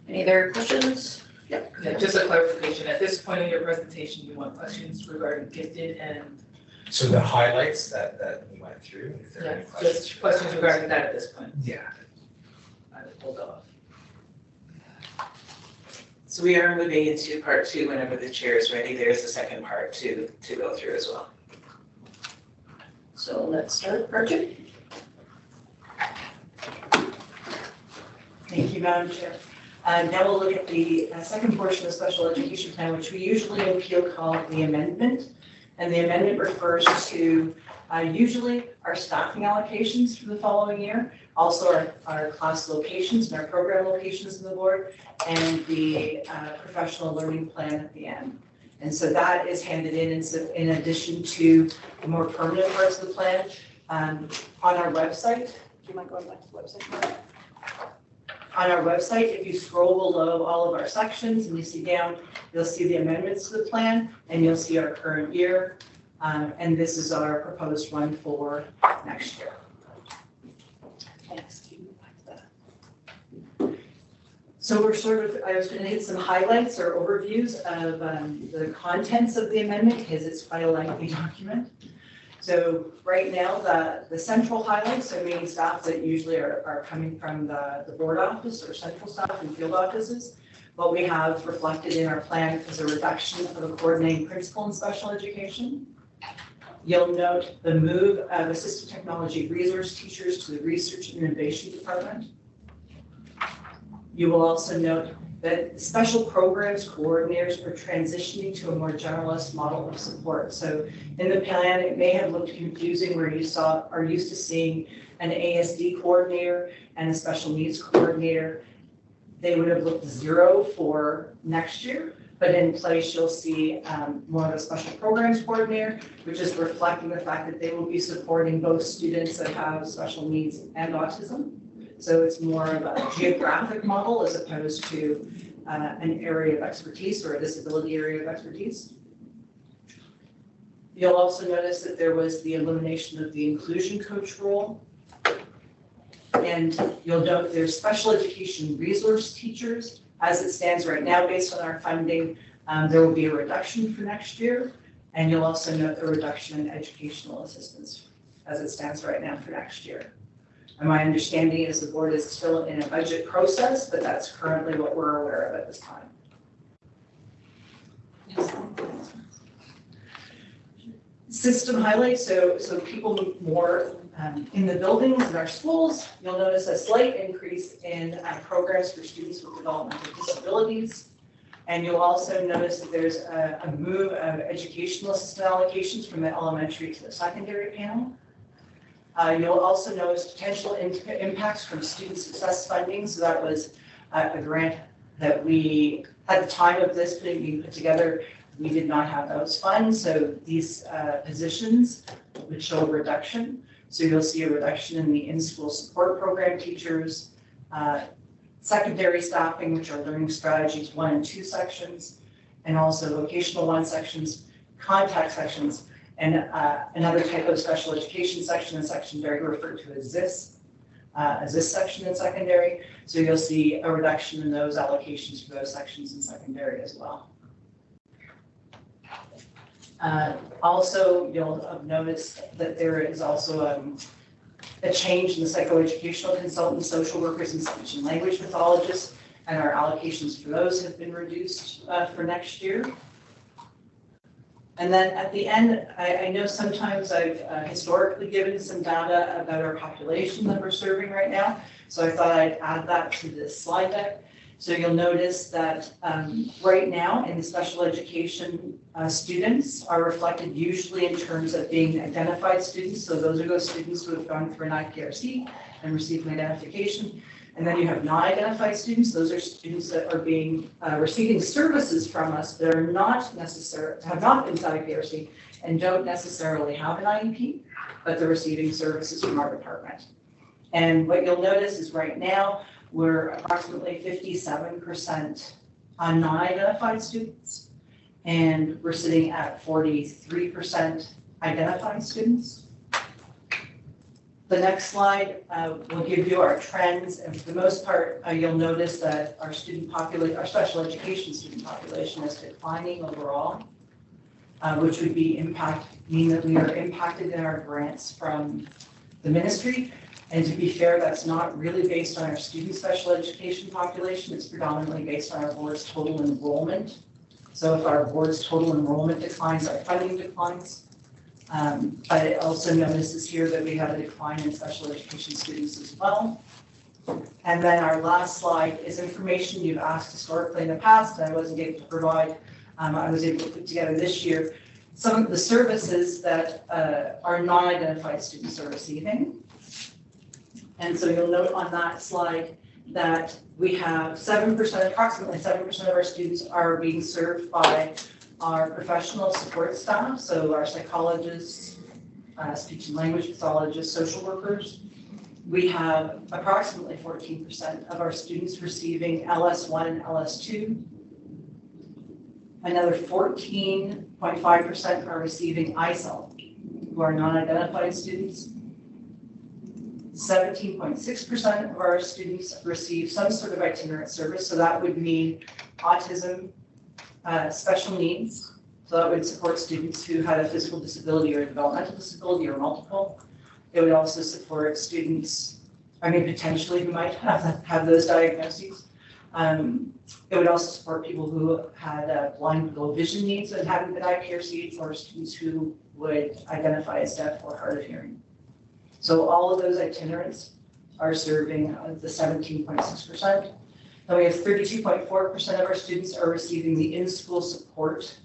Any other questions? Yep. Yeah, just a clarification. At this point in your presentation, you want questions regarding gifted and. So the highlights that we went through, if there are any questions. Just questions regarding that at this point. Yeah. I will pull off. So we are moving into part 2 whenever the chair is ready. There's a second part to go through as well. So let's start part 2. Thank you, Madam Chair. Now we'll look at the second portion of the special education plan, which we usually in Peel call the amendment. And the amendment refers to usually our staffing allocations for the following year, also our class locations and our program locations in the board, and the professional learning plan at the end. And so that is handed in addition to the more permanent parts of the plan on our website. Do you mind going back to the website? On our website, if you scroll below all of our sections and you see down, you'll see the amendments to the plan, and you'll see our current year. And this is our proposed one for next year. Next, so I was going to hit some highlights or overviews of the contents of the amendment because it's quite a lengthy document. So right now, the central highlights are main staff that usually are coming from the board office or central staff and field offices. What we have reflected in our plan is a reduction of a coordinating principal in special education. You'll note the move of assistive technology resource teachers to the research and innovation department. You will also note that special programs coordinators are transitioning to a more generalist model of support. So in the plan, it may have looked confusing where you are used to seeing an ASD coordinator and a special needs coordinator. they would have looked 0 for next year, but in place you'll see more of a special programs coordinator, which is reflecting the fact that they will be supporting both students that have special needs and autism. So it's more of a geographic model as opposed to an area of expertise or a disability area of expertise. You'll also notice that there was the elimination of the inclusion coach role. And you'll note there's special education resource teachers. As it stands right now, based on our funding, there will be a reduction for next year. And you'll also note the reduction in educational assistants as it stands right now for next year. And my understanding is the board is still in a budget process, but that's currently what we're aware of at this time. System highlights, so people move more in the buildings in our schools. You'll notice a slight increase in programs for students with developmental disabilities. And you'll also notice that there's a move of educational assistant allocations from the elementary to the secondary panel. You'll also notice potential impacts from student success funding. So that was a grant that we, at the time of this being put together, we did not have those funds. So these positions would show a reduction. So you'll see a reduction in the in-school support program teachers, secondary staffing, which are learning strategies 1 and 2 sections, and also vocational 1 sections, contact sections, and another type of special education section, a section very referred to as this section in secondary. So you'll see a reduction in those allocations for those sections in secondary as well. Also, you'll have noticed that there is also a change in the psychoeducational consultants, social workers, and speech and language pathologists, and our allocations for those have been reduced for next year. And then at the end, I know sometimes I've historically given some data about our population that we're serving right now, so I thought I'd add that to this slide deck. So you'll notice that right now in the special education, students are reflected usually in terms of being identified students. So those are those students who have gone through an IPRC and received an identification. And then you have non-identified students. Those are students that are being receiving services from us that are not necessary, have not been to IPRC and don't necessarily have an IEP, but they're receiving services from our department. And what you'll notice is right now, we're approximately 57% on non-identified students, and we're sitting at 43% identified students. The next slide will give you our trends, and for the most part, you'll notice that our student population, our special education student population is declining overall, which would mean that we are impacted in our grants from the ministry. And to be fair, that's not really based on our student special education population. It's predominantly based on our board's total enrollment. So if our board's total enrollment declines, our funding declines. But it also notices here that we have a decline in special education students as well. And then our last slide is information you've asked historically in the past, and I wasn't able to provide. I was able to put together this year some of the services that our non-identified students are receiving. And so you'll note on that slide that we have approximately 7% of our students are being served by our professional support staff, so our psychologists, speech and language pathologists, social workers. We have approximately 14% of our students receiving LS1 and LS2. Another 14.5% are receiving ISEL, who are non-identified students. 17.6% of our students receive some sort of itinerant service, so that would mean autism, special needs, so that would support students who had a physical disability or a developmental disability or multiple. It would also support students, potentially who might have those diagnoses. It would also support people who had blind with low vision needs and haven't been IPRC'd, or students who would identify as deaf or hard of hearing. So all of those itinerants are serving the 17.6%. Then we have 32.4% of our students are receiving the in-school support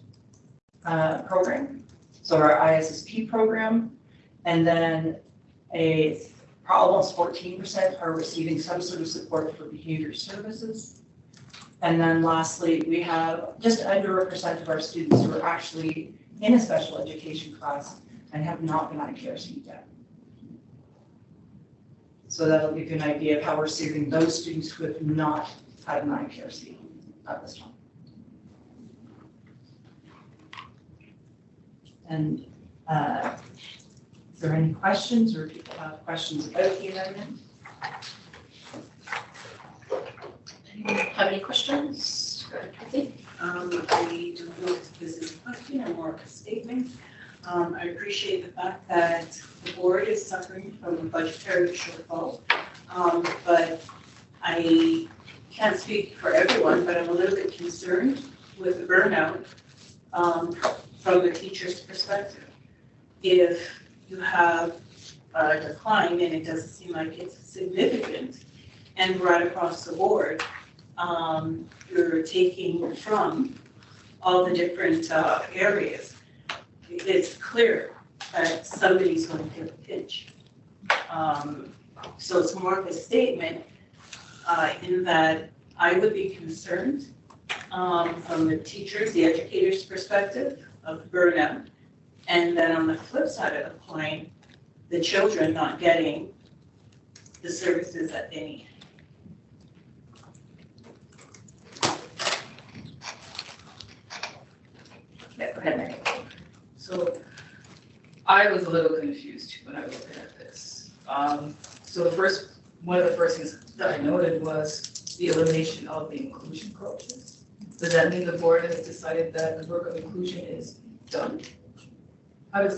program, so our ISSP program, and then almost 14% are receiving some sort of support for behavior services. And then lastly, we have just under 1% of our students who are actually in a special education class and have not been on PRC yet. So that'll give you an idea of how we're serving those students who have not had an IPRC at this time. And is there any questions, or people have questions about the amendment? Anyone have any questions? Kathy? I don't know if this is a question or more of a statement. I appreciate the fact that the board is suffering from a budgetary shortfall, but I can't speak for everyone, but I'm a little bit concerned with the burnout from the teacher's perspective. If you have a decline, and it doesn't seem like it's significant, and right across the board, you're taking from all the different areas, it's clear that somebody's going to feel the pinch. So it's more of a statement in that I would be concerned from the teachers, the educators' perspective of burnout. And then on the flip side of the coin, the children not getting the services that they need. Yeah, go ahead, Mary. So I was a little confused when I was looking at this. So one of the first things that I noted was the elimination of the inclusion coaches. Does that mean the board has decided that the work of inclusion is done? How do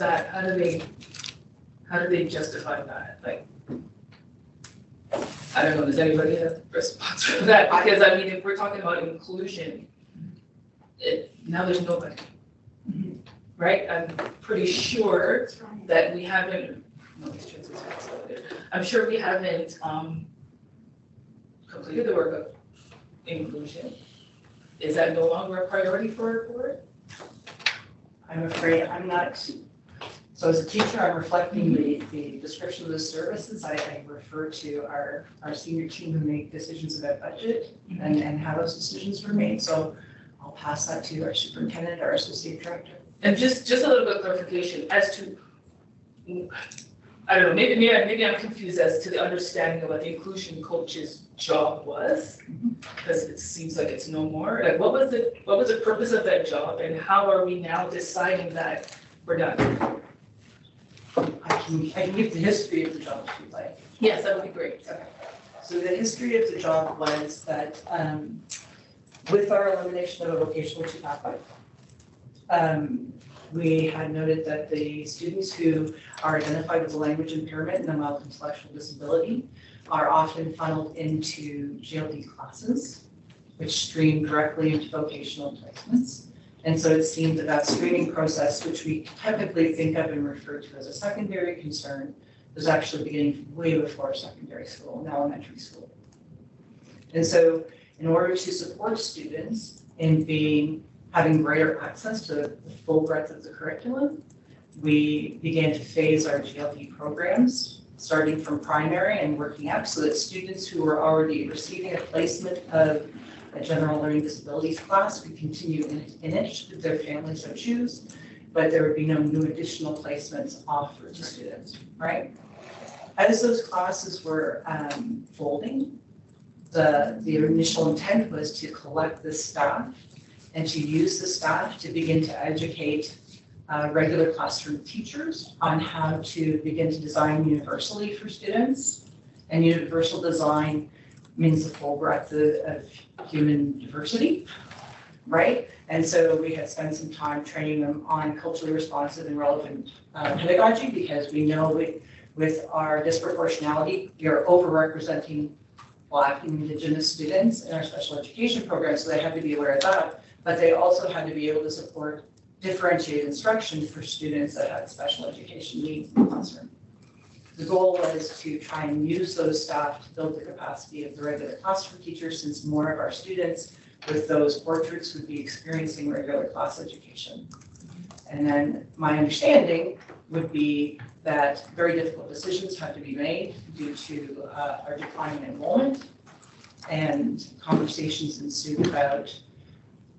they justify that? Like, I don't know, does anybody have a response for that? Because I mean, if we're talking about inclusion, now there's nobody. Right? I'm pretty sure that we haven't, I'm sure we haven't completed the work of inclusion. Is that no longer a priority for our board? I'm afraid I'm not. So as a teacher, I'm reflecting the description of the services. I refer to our senior team who make decisions about budget and how those decisions were made. So I'll pass that to our superintendent, our associate director. And just a little bit of clarification as to, I don't know, maybe I'm confused as to the understanding of what the inclusion coach's job was, because it seems like it's no more. Like, what was the purpose of that job, and how are we now deciding that we're done? I can give the history of the job if you'd like. Yes, that would be great. Okay. So the history of the job was that with our elimination of a vocational 2 pathway, we had noted that the students who are identified with a language impairment and a mild intellectual disability are often funneled into GLD classes, which stream directly into vocational placements. And so it seemed that screening process, which we typically think of and refer to as a secondary concern, was actually beginning way before secondary school and elementary school. And so in order to support students in having greater access to the full breadth of the curriculum, we began to phase our GLD programs, starting from primary and working up, so that students who were already receiving a placement of a general learning disabilities class could continue in it should their families so choose, but there would be no new additional placements offered to students, right? As those classes were folding, the initial intent was to collect the staff and to use the staff to begin to educate regular classroom teachers on how to begin to design universally for students. And universal design means the full breadth of human diversity, right? And so we had spent some time training them on culturally responsive and relevant pedagogy, because we know with our disproportionality, we are overrepresenting Black and Indigenous students in our special education program, so they had to be aware of that. But they also had to be able to support differentiated instruction for students that had special education needs in the classroom. The goal was to try and use those staff to build the capacity of the regular classroom teachers, since more of our students with those portraits would be experiencing regular class education. And then my understanding would be that very difficult decisions had to be made due to our decline in enrollment. and conversations ensued about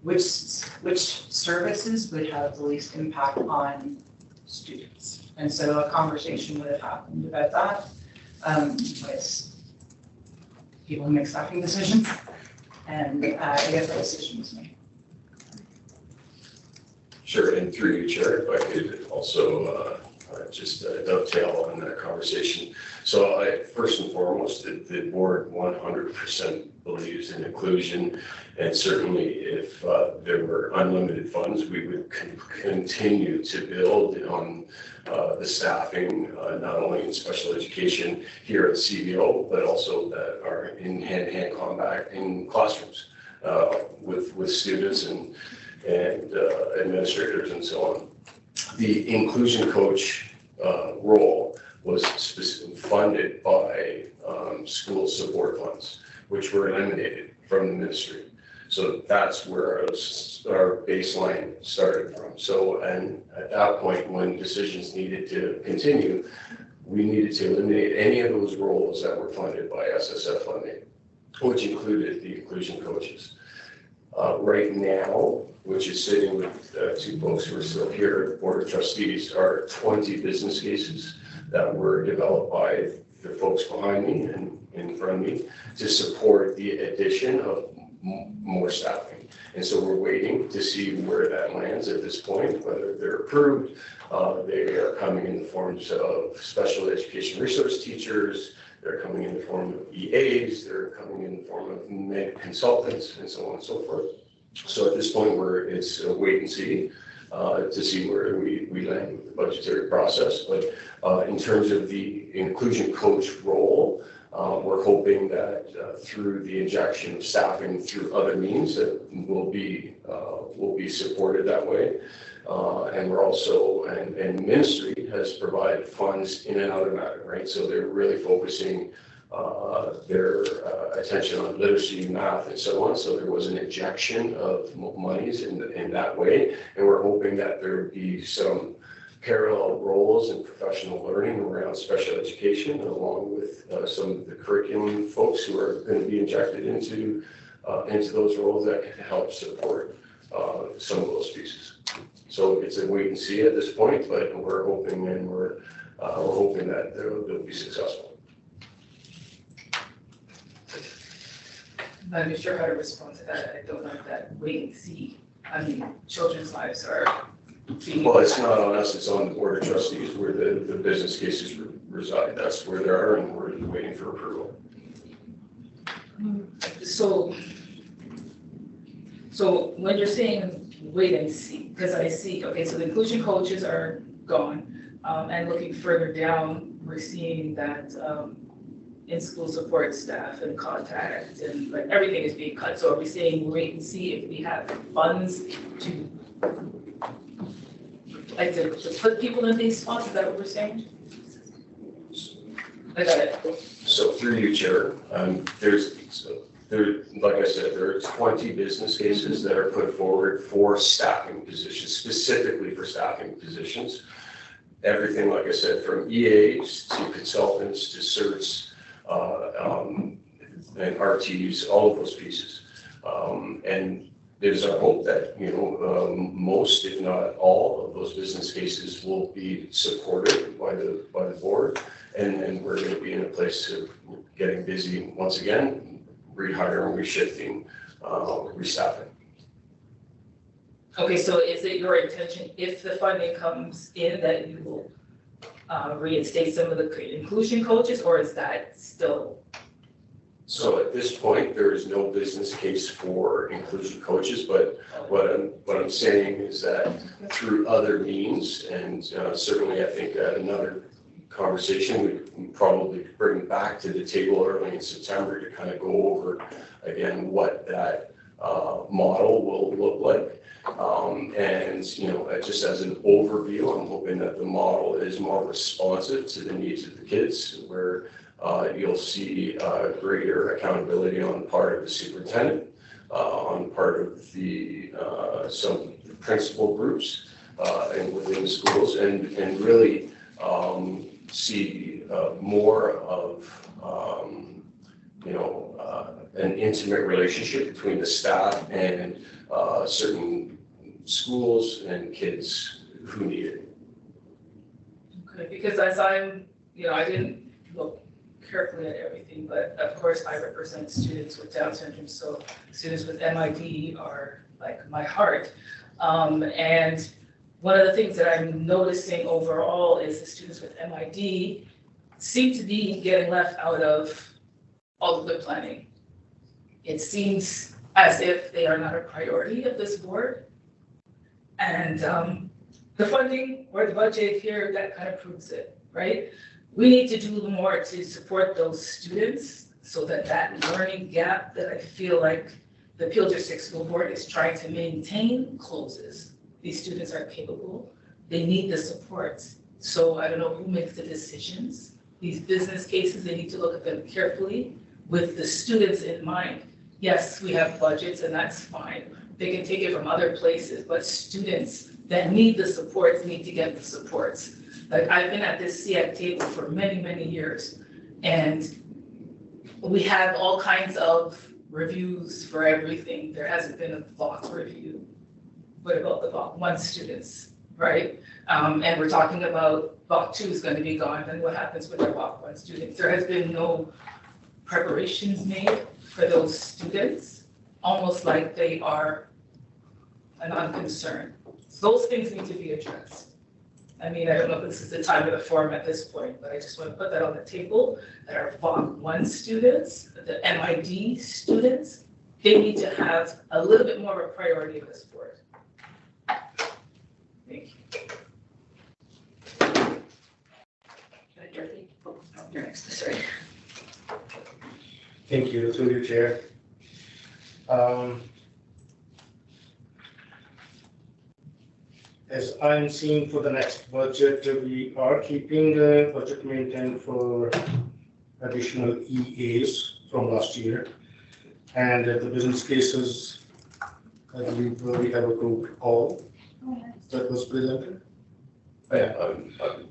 which services would have the least impact on students. And so a conversation would have happened about that with people who make staffing decisions, and I guess that decision was made. Sure, and through you, Chair, if I could also just dovetail on that conversation. So first and foremost, the board 100% believes in inclusion, and certainly if there were unlimited funds, we would continue to build on the staffing, not only in special education here at CVO, but also that are in hand-to-hand combat in classrooms with students and administrators and so on. The inclusion coach role was funded by school support funds, which were eliminated from the ministry. So that's where our baseline started from. So, and at that point, when decisions needed to continue, we needed to eliminate any of those roles that were funded by SSF funding, which included the inclusion coaches. Right now, which is sitting with two folks who are still here at the Board of Trustees, are 20 business cases that were developed by the folks behind me and in front of me to support the addition of more staffing. And so we're waiting to see where that lands at this point, whether they're approved. They are coming in the forms of special education resource teachers, they're coming in the form of EAs, they're coming in the form of consultants, and so on and so forth. So at this point, it's a wait and see to see where we land with the budgetary process. But in terms of the inclusion coach role, we're hoping that through the injection of staffing through other means that will be supported that way. And we're also, and ministry has provided funds in another matter, right? So they're really focusing their attention on literacy, math, and so on. So there was an injection of monies in that way. And we're hoping that there would be some parallel roles in professional learning around special education, along with some of the curriculum folks who are going to be injected into those roles that can help support some of those pieces. So it's a wait and see at this point, but we're hoping that they'll be successful. I'm not sure how to respond to that. I don't know if that wait and see. I mean, children's lives are being. Well, it's not on us, it's on the Board of Trustees where the business cases reside. That's where they are, and we're waiting for approval. So when you're saying wait and see, because I see, okay, so the inclusion coaches are gone, and looking further down, we're seeing that in-school support staff and contact and like everything is being cut. So are we saying wait and see if we have funds to like to put people in these spots? Is that what we're saying? I got it. So through you, Chair, like I said, there are 20 business cases that are put forward for staffing positions, specifically for staffing positions. Everything, like I said, from EAs to consultants to certs, and RTs, all of those pieces. And it is our hope that, most, if not all, of those business cases will be supported by the board. And we're going to be in a place of getting busy once again, rehiring, reshifting, restaffing. Okay, so is it your intention, if the funding comes in, that you will reinstate some of the inclusion coaches, or is that still? So at this point, there is no business case for inclusion coaches, but what I'm saying is that through other means, and certainly I think at another conversation, we probably bring back to the table early in September to kind of go over again what that model will look like. And just as an overview, I'm hoping that the model is more responsive to the needs of the kids, where you'll see greater accountability on the part of the superintendent, on the part of the some principal groups, and within the schools, and really see more of an intimate relationship between the staff and certain schools and kids who need it. Okay, because as I'm, I didn't look carefully at everything, but of course I represent students with Down syndrome, so students with MID are like my heart. And one of the things that I'm noticing overall is the students with MID seem to be getting left out of all of the planning. It seems as if they are not a priority of this board. And the funding or the budget here, that kind of proves it, right? We need to do more to support those students so that that learning gap that I feel like the Peel District School Board is trying to maintain closes. These students are capable. They need the support. So I don't know who makes the decisions. These business cases, they need to look at them carefully with the students in mind. Yes, we have budgets and that's fine. They can take it from other places, but students that need the supports need to get the supports. Like I've been at this SEAC table for many, many years, and we have all kinds of reviews for everything. There hasn't been a VOC review. What about the VOC 1 students, right? And we're talking about VOC 2 is going to be gone, and what happens with our VOC 1 students? There has been no preparations made for those students, almost like they are a non-concern. Those things need to be addressed. I mean, I don't know if this is the time or the forum at this point, but I just want to put that on the table, that our VOC 1 students, the MID students, they need to have a little bit more of a priority in this board. Thank you. Dorothy? Oh, you're next, sorry. Thank you, through you, Chair. As I'm seeing for the next budget, we are keeping the budget maintained for additional EAs from last year. And the business cases, I believe we have approved all that was presented.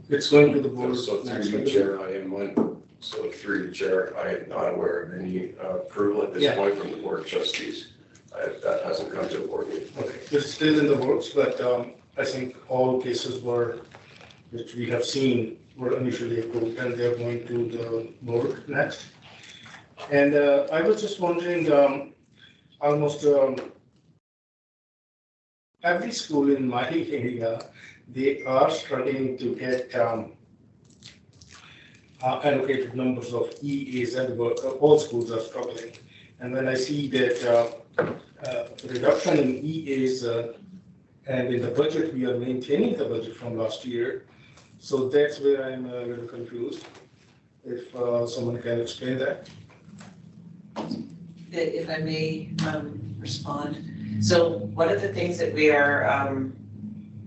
It's going to the board. So through you, Chair, I am one. So through you, Chair, I am not aware of any approval at this point from the board of trustees. That hasn't come to the board meeting. Okay, it's still in the works, but I think all cases which we have seen were initially approved, and they're going to the board next. And I was just wondering, almost every school in my area, they are struggling to get allocated numbers of EAs, and all schools are struggling. And when I see that reduction in EAs, and in the budget, we are maintaining the budget from last year. So that's where I'm a little confused. If someone can explain that. If I may respond. So one of the things that we are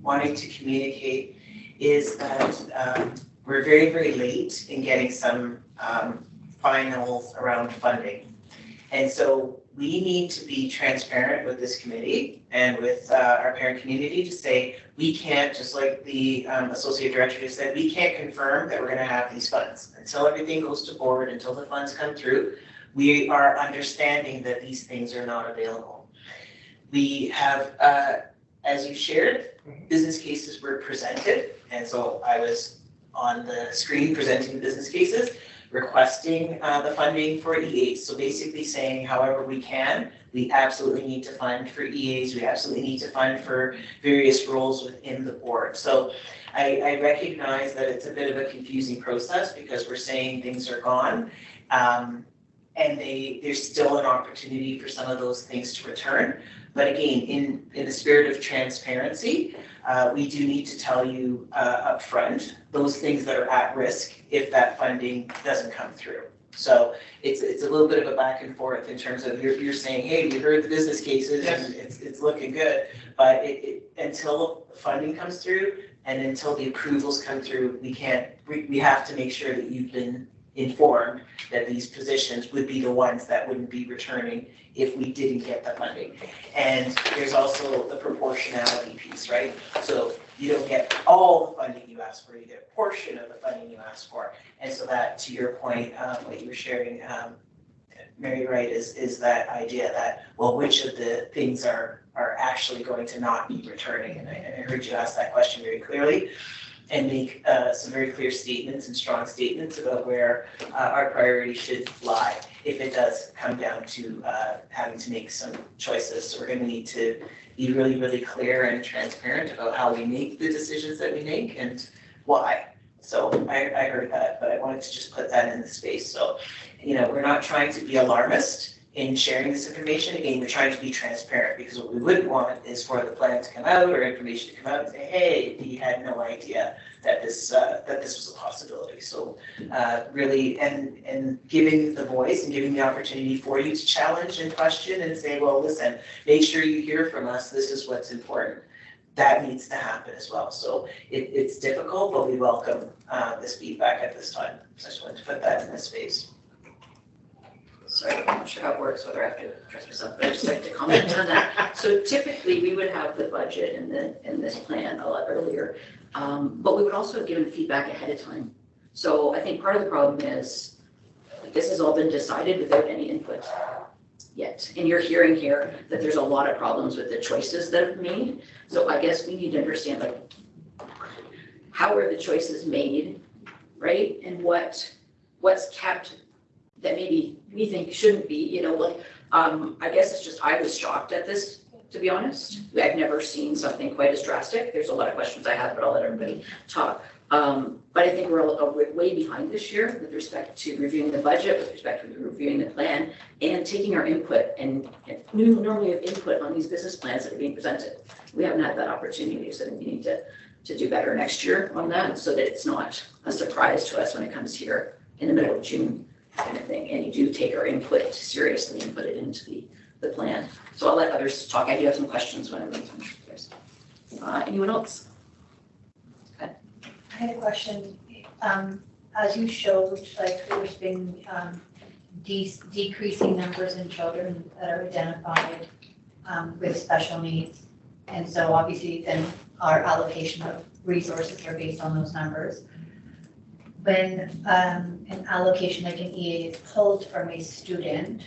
wanting to communicate is that we're very, very late in getting some finals around funding. And so we need to be transparent with this committee and with our parent community to say, we can't, just like the associate director just said, we can't confirm that we're going to have these funds. Until everything goes to board, until the funds come through, we are understanding that these things are not available. We have, as you shared, business cases were presented. And so I was on the screen presenting the business cases, requesting the funding for EAs. So basically saying, however we can, we absolutely need to fund for EAs. We absolutely need to fund for various roles within the board. So I recognize that it's a bit of a confusing process because we're saying things are gone. And there's still an opportunity for some of those things to return. But again, in the spirit of transparency, we do need to tell you upfront those things that are at risk if that funding doesn't come through. So it's a little bit of a back and forth in terms of you're saying, hey, we heard the business cases and it's looking good, but until funding comes through and until the approvals come through, we have to make sure that you've been informed that these positions would be the ones that wouldn't be returning if we didn't get the funding. And there's also the proportionality piece, right? So you don't get all the funding you ask for, you get a portion of the funding you ask for. And so that, to your point, what you were sharing, Mary Wright, is that idea that, well, which of the things are actually going to not be returning? And I heard you ask that question very clearly and make some very clear statements and strong statements about where our priority should lie if it does come down to having to make some choices. So we're going to need to be really, really clear and transparent about how we make the decisions that we make and why. So I heard that, but I wanted to just put that in the space. So, we're not trying to be alarmist in sharing this information. Again, we're trying to be transparent, because what we wouldn't want is for the plan to come out or information to come out and say, hey, we had no idea that this was a possibility. So really, and giving the voice and giving the opportunity for you to challenge and question and say, well, listen, make sure you hear from us. This is what's important. That needs to happen as well. So it's difficult, but we welcome this feedback at this time. So I just wanted to put that in this space. Sorry, I'm not sure how it works, whether I have to address myself, but I'd just like to comment on that. So typically, we would have the budget in this plan a lot earlier, but we would also have given feedback ahead of time. So I think part of the problem is this has all been decided without any input yet. And you're hearing here that there's a lot of problems with the choices that have been made. So I guess we need to understand, like, how are the choices made, right? And what's kept that maybe we think shouldn't be, I guess it's just, I was shocked at this, to be honest. I've never seen something quite as drastic. There's a lot of questions I have, but I'll let everybody talk. But I think we're way behind this year with respect to reviewing the budget, with respect to reviewing the plan, and taking our input. And normally have input on these business plans that are being presented. We haven't had that opportunity, so we need to do better next year on that, so that it's not a surprise to us when it comes here in the middle of June kind of thing. And you do take our input seriously and put it into the plan. So I'll let others talk. I do have some questions when everyone's finished. Anyone else? I had a question. As you showed, like, there's been decreasing numbers in children that are identified with special needs. And so obviously then our allocation of resources are based on those numbers. When an allocation like an EA is pulled from a student,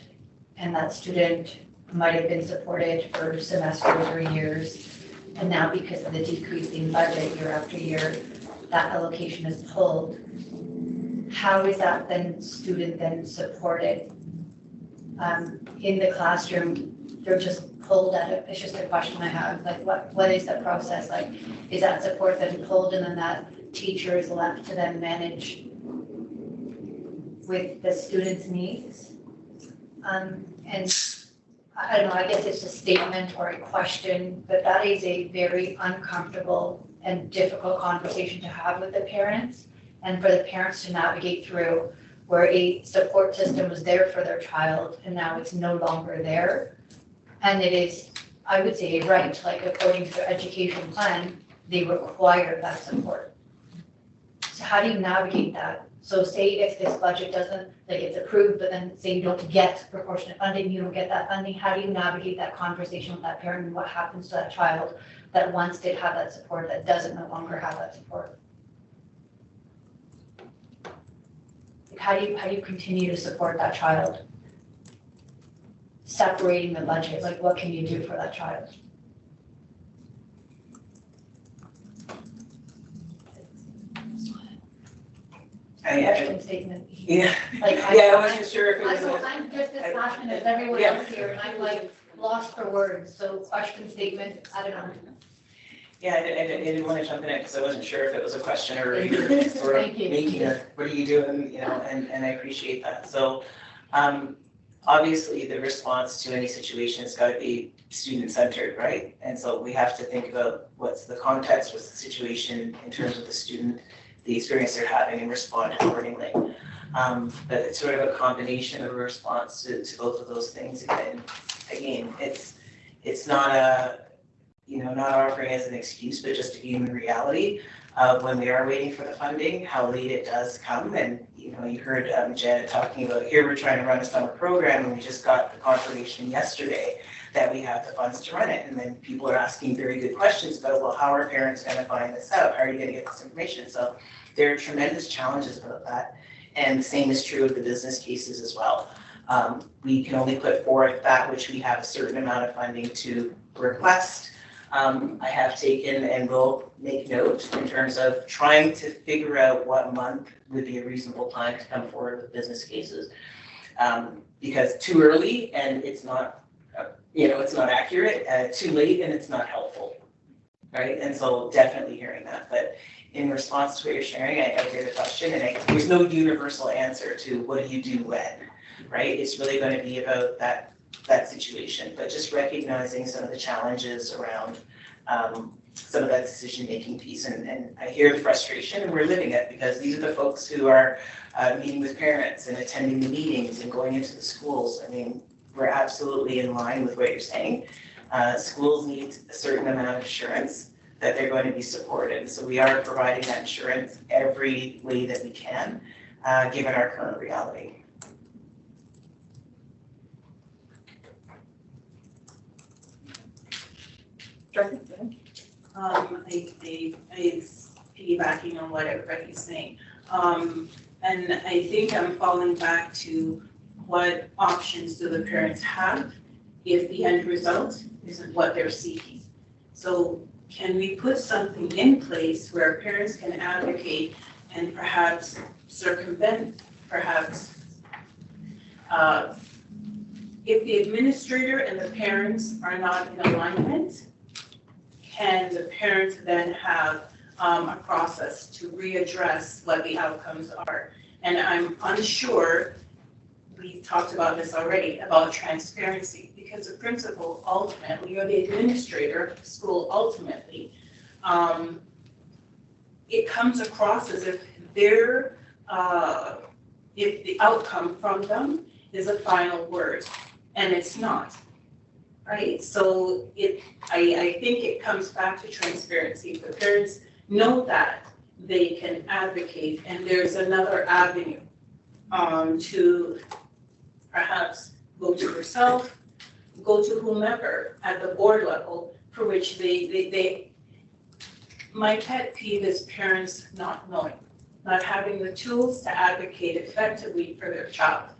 and that student might have been supported for semesters or years, and now because of the decreasing budget year after year, that allocation is pulled, how is that student then supported? In the classroom, they're just pulled at it. It's just a question I have, like, what is the process like? Is that support then pulled, and then that teacher is left to then manage with the student's needs? And I don't know, I guess it's a statement or a question, but that is a very uncomfortable and difficult conversation to have with the parents, and for the parents to navigate through, where a support system was there for their child and now it's no longer there. And it is, I would say, right, like according to their education plan, they require that support. So how do you navigate that? So say if this budget doesn't, like, it's approved, but then say you don't get proportionate funding, you don't get that funding, how do you navigate that conversation with that parent, and what happens to that child that once did have that support that doesn't no longer have that support? Like, how do you continue to support that child? Separating the budget, like, what can you do for that child? Question statement. Yeah. Like, I wasn't sure if it was. I'm just as passionate as everyone else here, and I'm like lost for words. So question statement, I don't know. Yeah, I didn't want to jump in it because I wasn't sure if it was a question or you were sort of making a, what are you doing, and I appreciate that. So obviously the response to any situation has got to be student-centered, right? And so we have to think about what's the context, what's the situation in terms of the student, the experience they're having, and respond accordingly. But it's sort of a combination of a response to both of those things. Again, it's not not offering as an excuse, but just a human reality of when we are waiting for the funding, how late it does come. And you heard Janet talking about, here we're trying to run a summer program, and we just got the confirmation yesterday that we have the funds to run it. And then people are asking very good questions about, well, how are parents going to find this out? How are you going to get this information? So there are tremendous challenges about that. And the same is true of the business cases as well. We can only put forth that which we have a certain amount of funding to request. I have taken and will make note in terms of trying to figure out what month would be a reasonable time to come forward with business cases. Because too early and it's not, it's not accurate, too late and it's not helpful, right? And so definitely hearing that. But in response to what you're sharing, I hear the question, and there's no universal answer to what do you do when, right? It's really going to be about that situation, but just recognizing some of the challenges around some of that decision-making piece. And I hear the frustration, and we're living it because these are the folks who are meeting with parents and attending the meetings and going into the schools. I mean, we're absolutely in line with what you're saying. Schools need a certain amount of assurance that they're going to be supported. So we are providing that assurance every way that we can, given our current reality. I piggybacking on what everybody's saying. And I think I'm falling back to what options do the parents have if the end result isn't what they're seeking. So can we put something in place where parents can advocate and perhaps circumvent, perhaps if the administrator and the parents are not in alignment, can the parents then have a process to readdress what the outcomes are? And I'm unsure, we talked about this already, about transparency, because the principal ultimately, or the administrator of the school ultimately, it comes across as if if the outcome from them is a final word, and it's not. Right, so I think it comes back to transparency. The parents know that they can advocate, and there's another avenue to perhaps go to yourself, go to whomever at the board level, for which they my pet peeve is parents not knowing, not having the tools to advocate effectively for their child.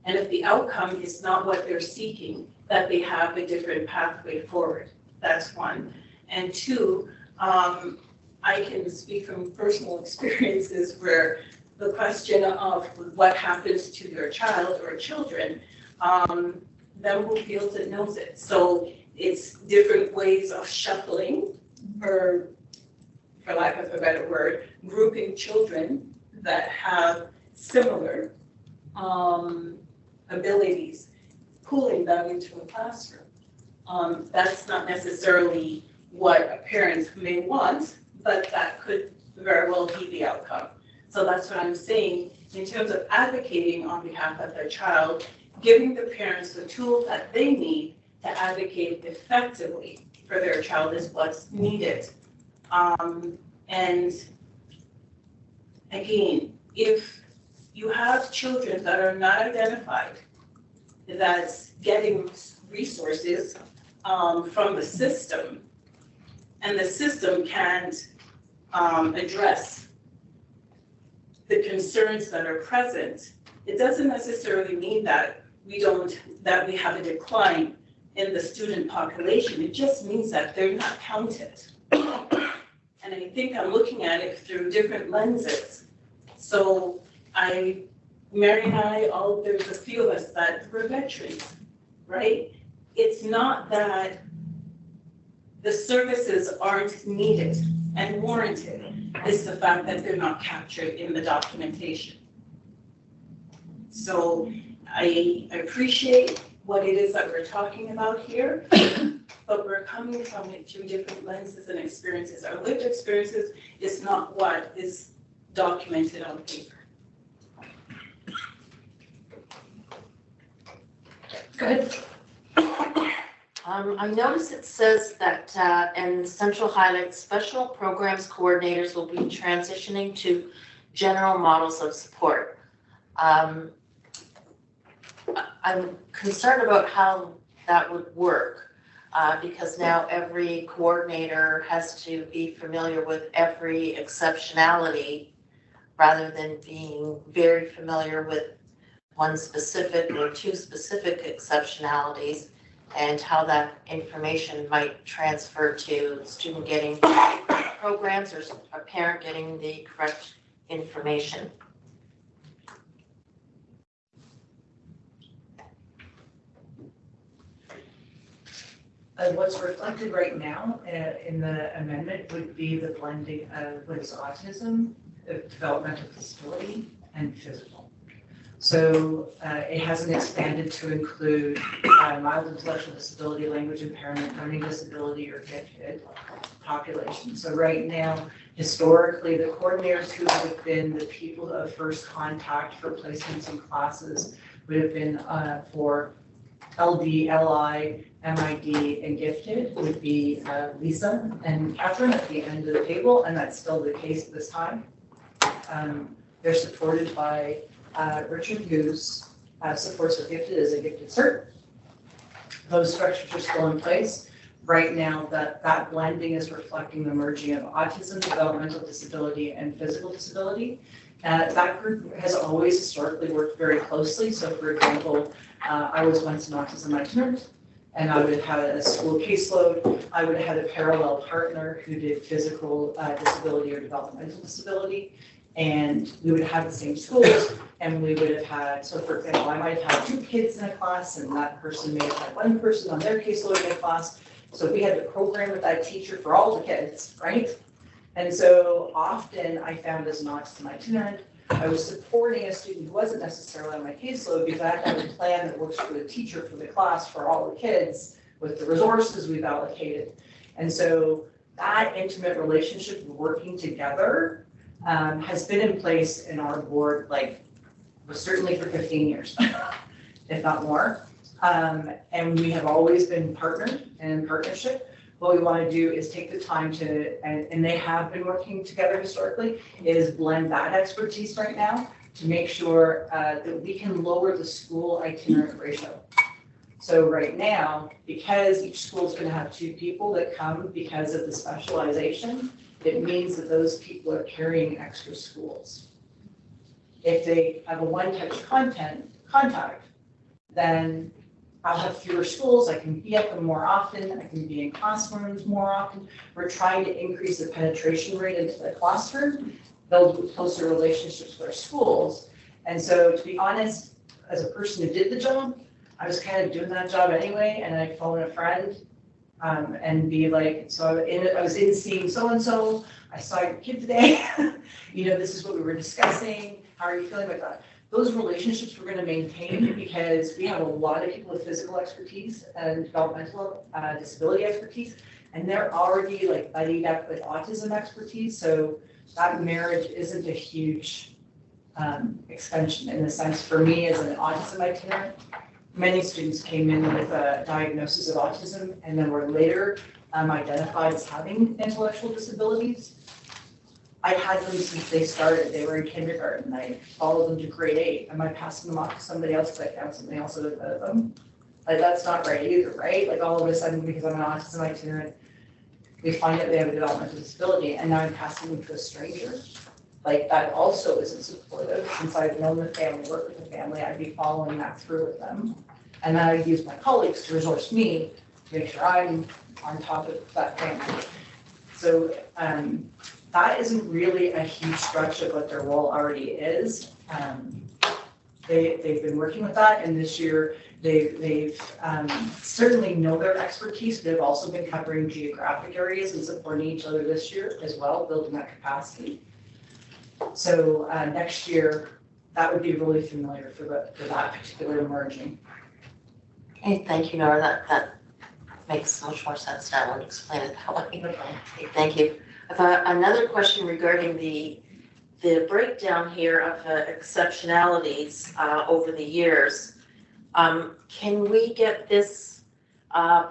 And if the outcome is not what they're seeking, that they have a different pathway forward. That's one. And two, I can speak from personal experiences where the question of what happens to their child or children, them who feels it knows it. So it's different ways of shuffling, or for lack of a better word, grouping children that have similar abilities, pulling them into a classroom. That's not necessarily what a parent may want, but that could very well be the outcome. So that's what I'm saying in terms of advocating on behalf of their child, giving the parents the tools that they need to advocate effectively for their child is what's needed. And again, if you have children that are not identified, that's getting resources from the system, and the system can't address the concerns that are present, it doesn't necessarily mean that we have a decline in the student population. It just means that they're not counted. And I think I'm looking at it through different lenses. So Mary and I, there's a few of us that were veterans, right? It's not that the services aren't needed and warranted. It's the fact that they're not captured in the documentation. So I appreciate what it is that we're talking about here, but we're coming from it through different lenses and experiences. Our lived experiences is not what is documented on paper. Good. I notice it says that in Central Highlights, special programs coordinators will be transitioning to general models of support. I'm concerned about how that would work because now every coordinator has to be familiar with every exceptionality rather than being very familiar with one specific or two specific exceptionalities, and how that information might transfer to the student getting programs or a parent getting the correct information. What's reflected right now in the amendment would be the blending of what is autism, developmental disability, and physical. So it hasn't expanded to include mild intellectual disability, language impairment, learning disability, or gifted population. So right now, historically, the coordinators who would have been the people of first contact for placements in classes would have been for LD, LI, MID, and gifted would be Lisa and Catherine at the end of the table, and that's still the case at this time. They're supported by Richard, who's supports the gifted as a gifted cert. Those structures are still in place. Right now, that blending is reflecting the merging of autism, developmental disability, and physical disability. That group has always historically worked very closely. So for example, I was once an autism itinerant, and I would have had a school caseload. I would have had a parallel partner who did physical disability or developmental disability. And we would have the same schools, and we would have had, so for example, I might have had 2 kids in a class, and that person may have had 1 person on their caseload in a class. So we had to program with that teacher for all the kids, right? And so often I found as an autism itinerant, I was supporting a student who wasn't necessarily on my caseload because I had to have a plan that works for the teacher for the class for all the kids with the resources we've allocated. And so that intimate relationship of working together has been in place in our board, certainly for 15 years, if not more. And we have always been partnered and in partnership. What we want to do is take the time to, and they have been working together historically, is blend that expertise right now to make sure that we can lower the school itinerant ratio. So right now, because each school is going to have 2 people that come because of the specialization, it means that those people are carrying extra schools. If they have a one-touch contact, then I'll have fewer schools. I can be at them more often. I can be in classrooms more often. We're trying to increase the penetration rate into the classroom, build closer relationships with our schools. And so to be honest, as a person who did the job, I was kind of doing that job anyway, and I'd phone a friend and be like, so I was in seeing so-and-so, I saw your kid today, this is what we were discussing, how are you feeling about that? Those relationships we're going to maintain because we have a lot of people with physical expertise and developmental disability expertise, and they're already buddied up with autism expertise, so that marriage isn't a huge extension in the sense for me as an autism itinerant. Many students came in with a diagnosis of autism and then were later identified as having intellectual disabilities. I had them since they started. They were in kindergarten. I followed them to grade 8. Am I passing them off to somebody else because I found something else with them? That's not right either, right? All of a sudden, because I'm an autism itinerant, we find out they have a developmental disability, and now I'm passing them to a stranger. That also isn't supportive. Since I've known the family, worked with the family, I'd be following that through with them. And then I'd use my colleagues to resource me to make sure I'm on top of that family. So that isn't really a huge stretch of what their role already is. They've been working with that, and this year they've certainly know their expertise. They've also been covering geographic areas and supporting each other this year as well, building that capacity. So next year, that would be really familiar for that particular merging. Okay, thank you, Nora. That makes so much more sense now when you explain it that way. Okay, thank you. I have another question regarding the breakdown here of exceptionalities over the years. Can we get this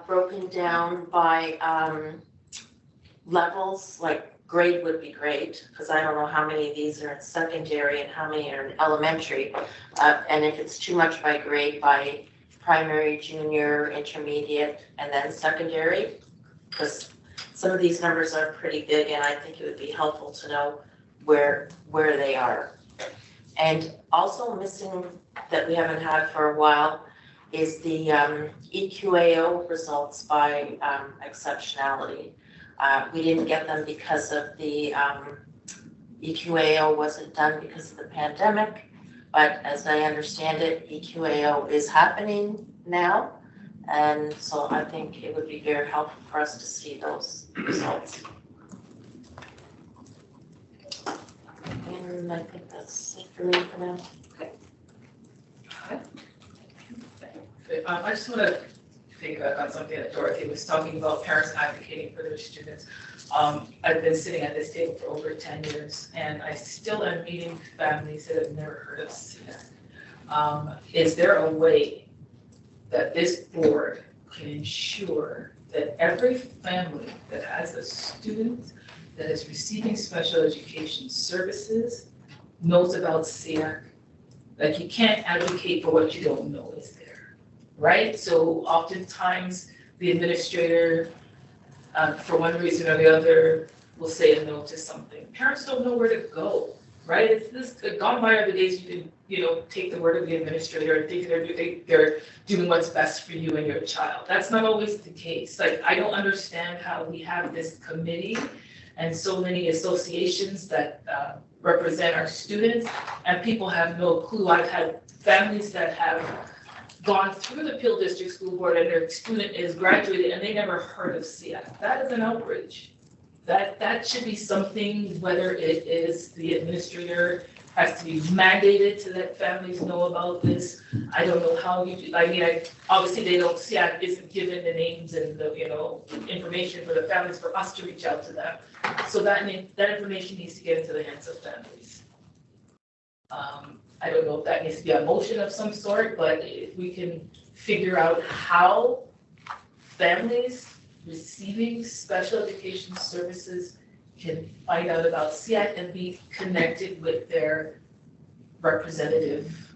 broken down by levels? Grade would be great, because I don't know how many of these are in secondary and how many are in elementary. And if it's too much by grade, by primary, junior, intermediate, and then secondary, because some of these numbers are pretty big, and I think it would be helpful to know where they are. And also missing that we haven't had for a while is the EQAO results by exceptionality. We didn't get them because of the EQAO wasn't done because of the pandemic, but as I understand it, EQAO is happening now. And so I think it would be very helpful for us to see those results. And I think that's it for me for now. I just want to piggyback on something that Dorothy was talking about, parents advocating for their students. I've been sitting at this table for over 10 years, and I still am meeting families that have never heard of SEAC. Is there a way that this board can ensure that every family that has a student that is receiving special education services knows about SEAC? Like, you can't advocate for what you don't know is there, right? So oftentimes the administrator, for one reason or the other, will say a no to something. Parents don't know where to go, right? It's this, gone by are the days you can, take the word of the administrator and think they're doing what's best for you and your child. That's not always the case. Like, I don't understand how we have this committee and so many associations that represent our students, and people have no clue. I've had families that have gone through the Peel District School Board and their student is graduated and they never heard of SEAC. That is an outrage. That should be something, whether it is the administrator has to be mandated to let families know about this. I don't know how you do. I mean, obviously they don't, SEAC isn't given the names and the, information for the families for us to reach out to them. So that information needs to get into the hands of families. I don't know if that needs to be a motion of some sort, but if we can figure out how families receiving special education services can find out about SEAC and be connected with their representative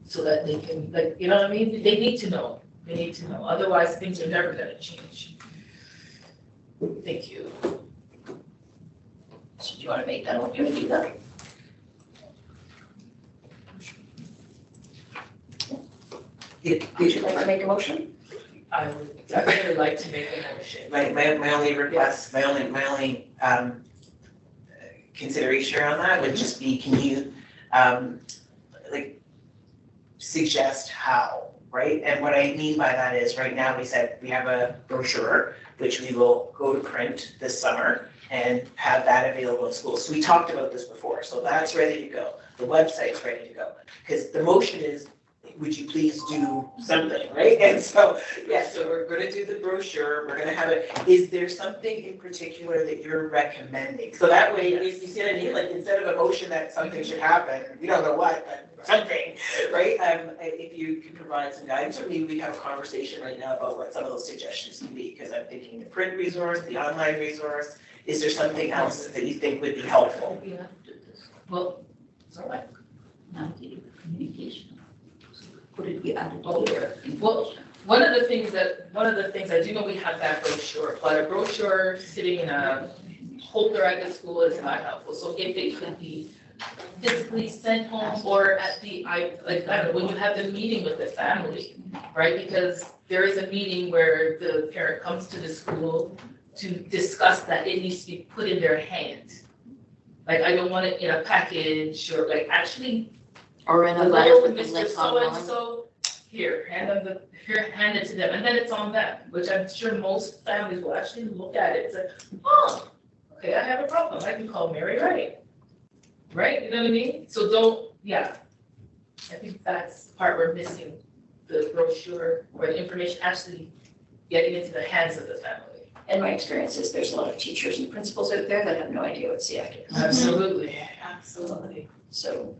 so that they can, you know what I mean? They need to know. They need to know. Otherwise, things are never going to change. Thank you. So do you want to make that, or do you want to do that? Did you want to make a motion? I would definitely like to make a motion. My only request, my only consideration on that would just be, can you suggest how, right? And what I mean by that is, right now we said we have a brochure which we will go to print this summer and have that available in schools. So we talked about this before, so that's ready to go. The website's ready to go, because the motion is, would you please do something, right? And so, yeah, so we're going to do the brochure. We're going to have it. Is there something in particular that you're recommending? So that way, if you see what I mean, like, instead of a motion that something should happen, we don't know what, but something, right? If you can provide some guidance, or maybe we have a conversation right now about what some of those suggestions can be, because I'm thinking the print resource, the online resource. Is there something else that you think would be helpful? Well, it's all right. Communication. Could it be added here? Well, one of the things I do know, we have that brochure, but a brochure sitting in a holder at the school is not helpful. So if it could be physically sent home, or at the, I don't know, when you have the meeting with the family, right? Because there is a meeting where the parent comes to the school to discuss that it needs to be put in their hands. Like, I don't want it in a package, or like actually. Or in a letter with the Mr. link So-and-so, here, hand it to them, and then it's on them, which I'm sure most families will actually look at it and say, oh, okay, I have a problem, I can call Mary Wright. Right, you know what I mean? So I think that's the part we're missing, the brochure or the information actually getting into the hands of the family. And my experience is there's a lot of teachers and principals out there that have no idea what SEAC is. Absolutely. Absolutely. So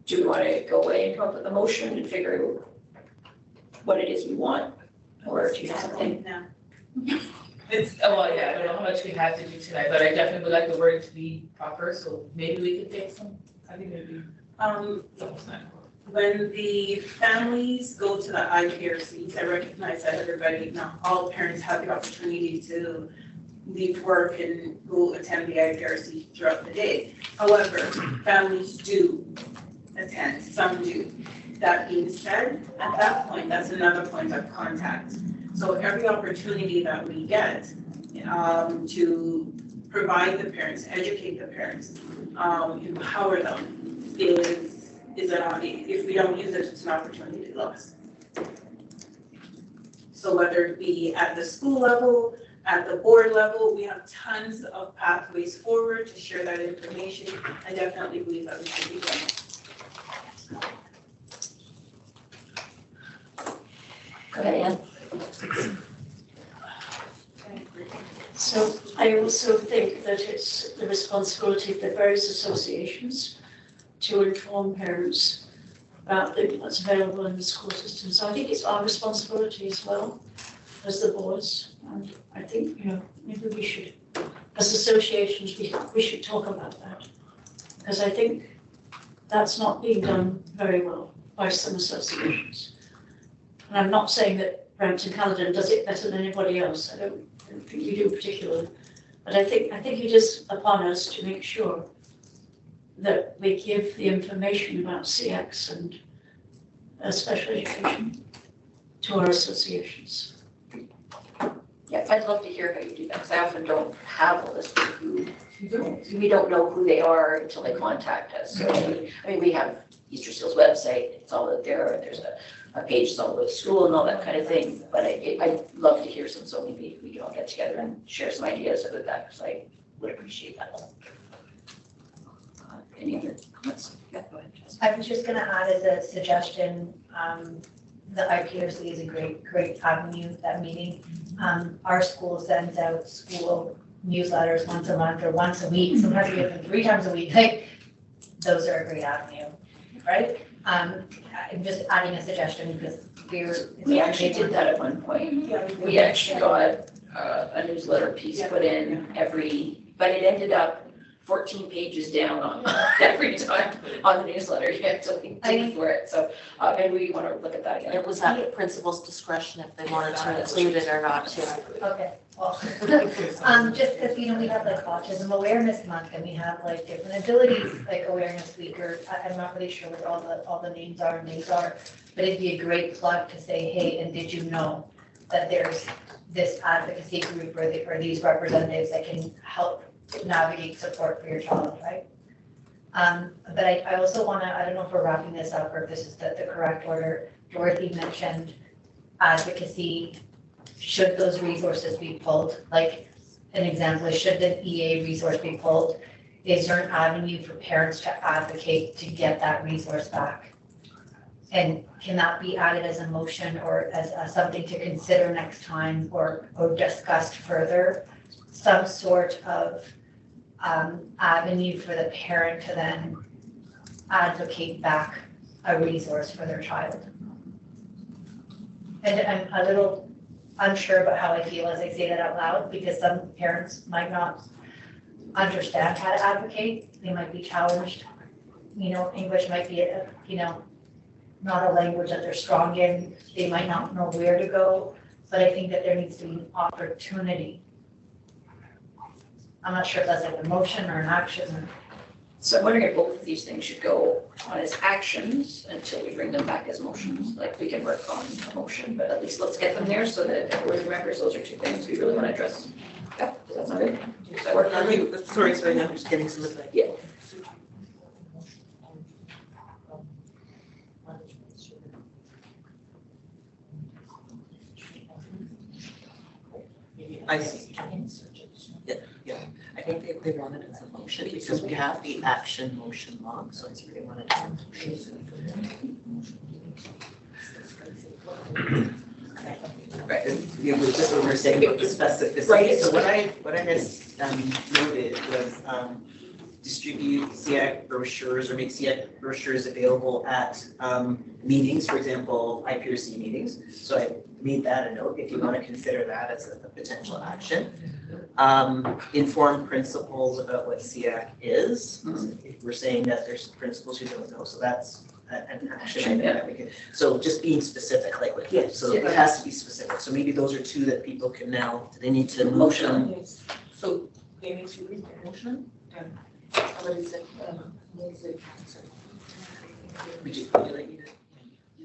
do we want to go away and come up with a motion and figure out what it is we want? Or do you have something? No. I don't know how much we have to do tonight, but I definitely would like the wording to be proper, so maybe we could take some, I think it would be. When the families go to the iCare seats, I recognize that everybody, not all parents have the opportunity to leave work and go attend the IPRC throughout the day. However, families do attend, some do. That being said, at that point, that's another point of contact. So every opportunity that we get to provide the parents, educate the parents, empower them is if we don't use it, it's an opportunity lost. So whether it be at the school level, at the board level, we have tons of pathways forward to share that information. I definitely believe that we should be doing it. Go ahead, Ann. So I also think that it's the responsibility of the various associations to inform parents about what's available in the school system. So I think it's our responsibility as well as the boards. And I think, maybe we should, as associations, we should talk about that. Because I think that's not being done very well by some associations. And I'm not saying that Brampton Caledon does it better than anybody else. I don't think we do particularly. But I think it is upon us to make sure that we give the information about SEACs and special education to our associations. Yeah, I'd love to hear how you do that, because I often don't have a list of who, we don't know who they are until they contact us. So, I mean, we have Easter Seal's website, it's all out there, and there's a page that's all about the school and all that kind of thing. But I'd love to hear some, so maybe we can all get together and share some ideas about that, because I would appreciate that. Any other comments? Yeah, go ahead, Jess. I was just going to add as a suggestion, the IPRC is a great avenue, that meeting. Our school sends out school newsletters once a month or once a week. Sometimes we get them 3 times a week. Like, those are a great avenue, right? I'm just adding a suggestion because we actually did that at one point. Yeah, we actually got a newsletter piece put in but it ended up 14 pages down on every time on the newsletter. You have to dig for it. So maybe we want to look at that again. It was at the principal's discretion if they wanted to include it or not too. Okay, well, just because, we have like Autism Awareness Month and we have like different abilities, like Awareness Week, or I'm not really sure what all the names are and names are, but it'd be a great plug to say, hey, and did you know that there's this advocacy group or these representatives that can help navigate support for your child, right? But I also want to, I don't know if we're wrapping this up or if this is the correct order. Dorothy mentioned advocacy. Should those resources be pulled? Like an example is, should the EA resource be pulled? Is there an avenue for parents to advocate to get that resource back? And can that be added as a motion or as something to consider next time or discussed further? Some sort of avenue for the parent to then advocate back a resource for their child. And I'm a little unsure about how I feel as I say that out loud, because some parents might not understand how to advocate. They might be challenged. English might be not a language that they're strong in. They might not know where to go, but I think that there needs to be an opportunity. I'm not sure if that's like a motion or an action. So I'm wondering if both of these things should go on as actions until we bring them back as motions. Like, we can work on a motion, but at least let's get them there so that everyone remembers those are 2 things we really want to address. Yeah, does that sound good? Does that work? Sorry, now I'm just getting some of that. Yeah. I see. Yeah. I think they wanted it as a motion because we have the action motion log, so it's really wanted as a motion. Right, and just what we're saying about the specificity. Right. So what I had noted was distribute SEAC brochures or make SEAC brochures available at meetings, for example, IPRC meetings. So I made that a note if you want to consider that as a potential action. Inform principals about what SEAC is. We're saying that there's principals who don't know, so that's an action item. So just being specific, like, Yes. so it has to be specific. So maybe those are two that people can now, they need to motion. Yes. So they need to read the motion and somebody said, Would you like me to?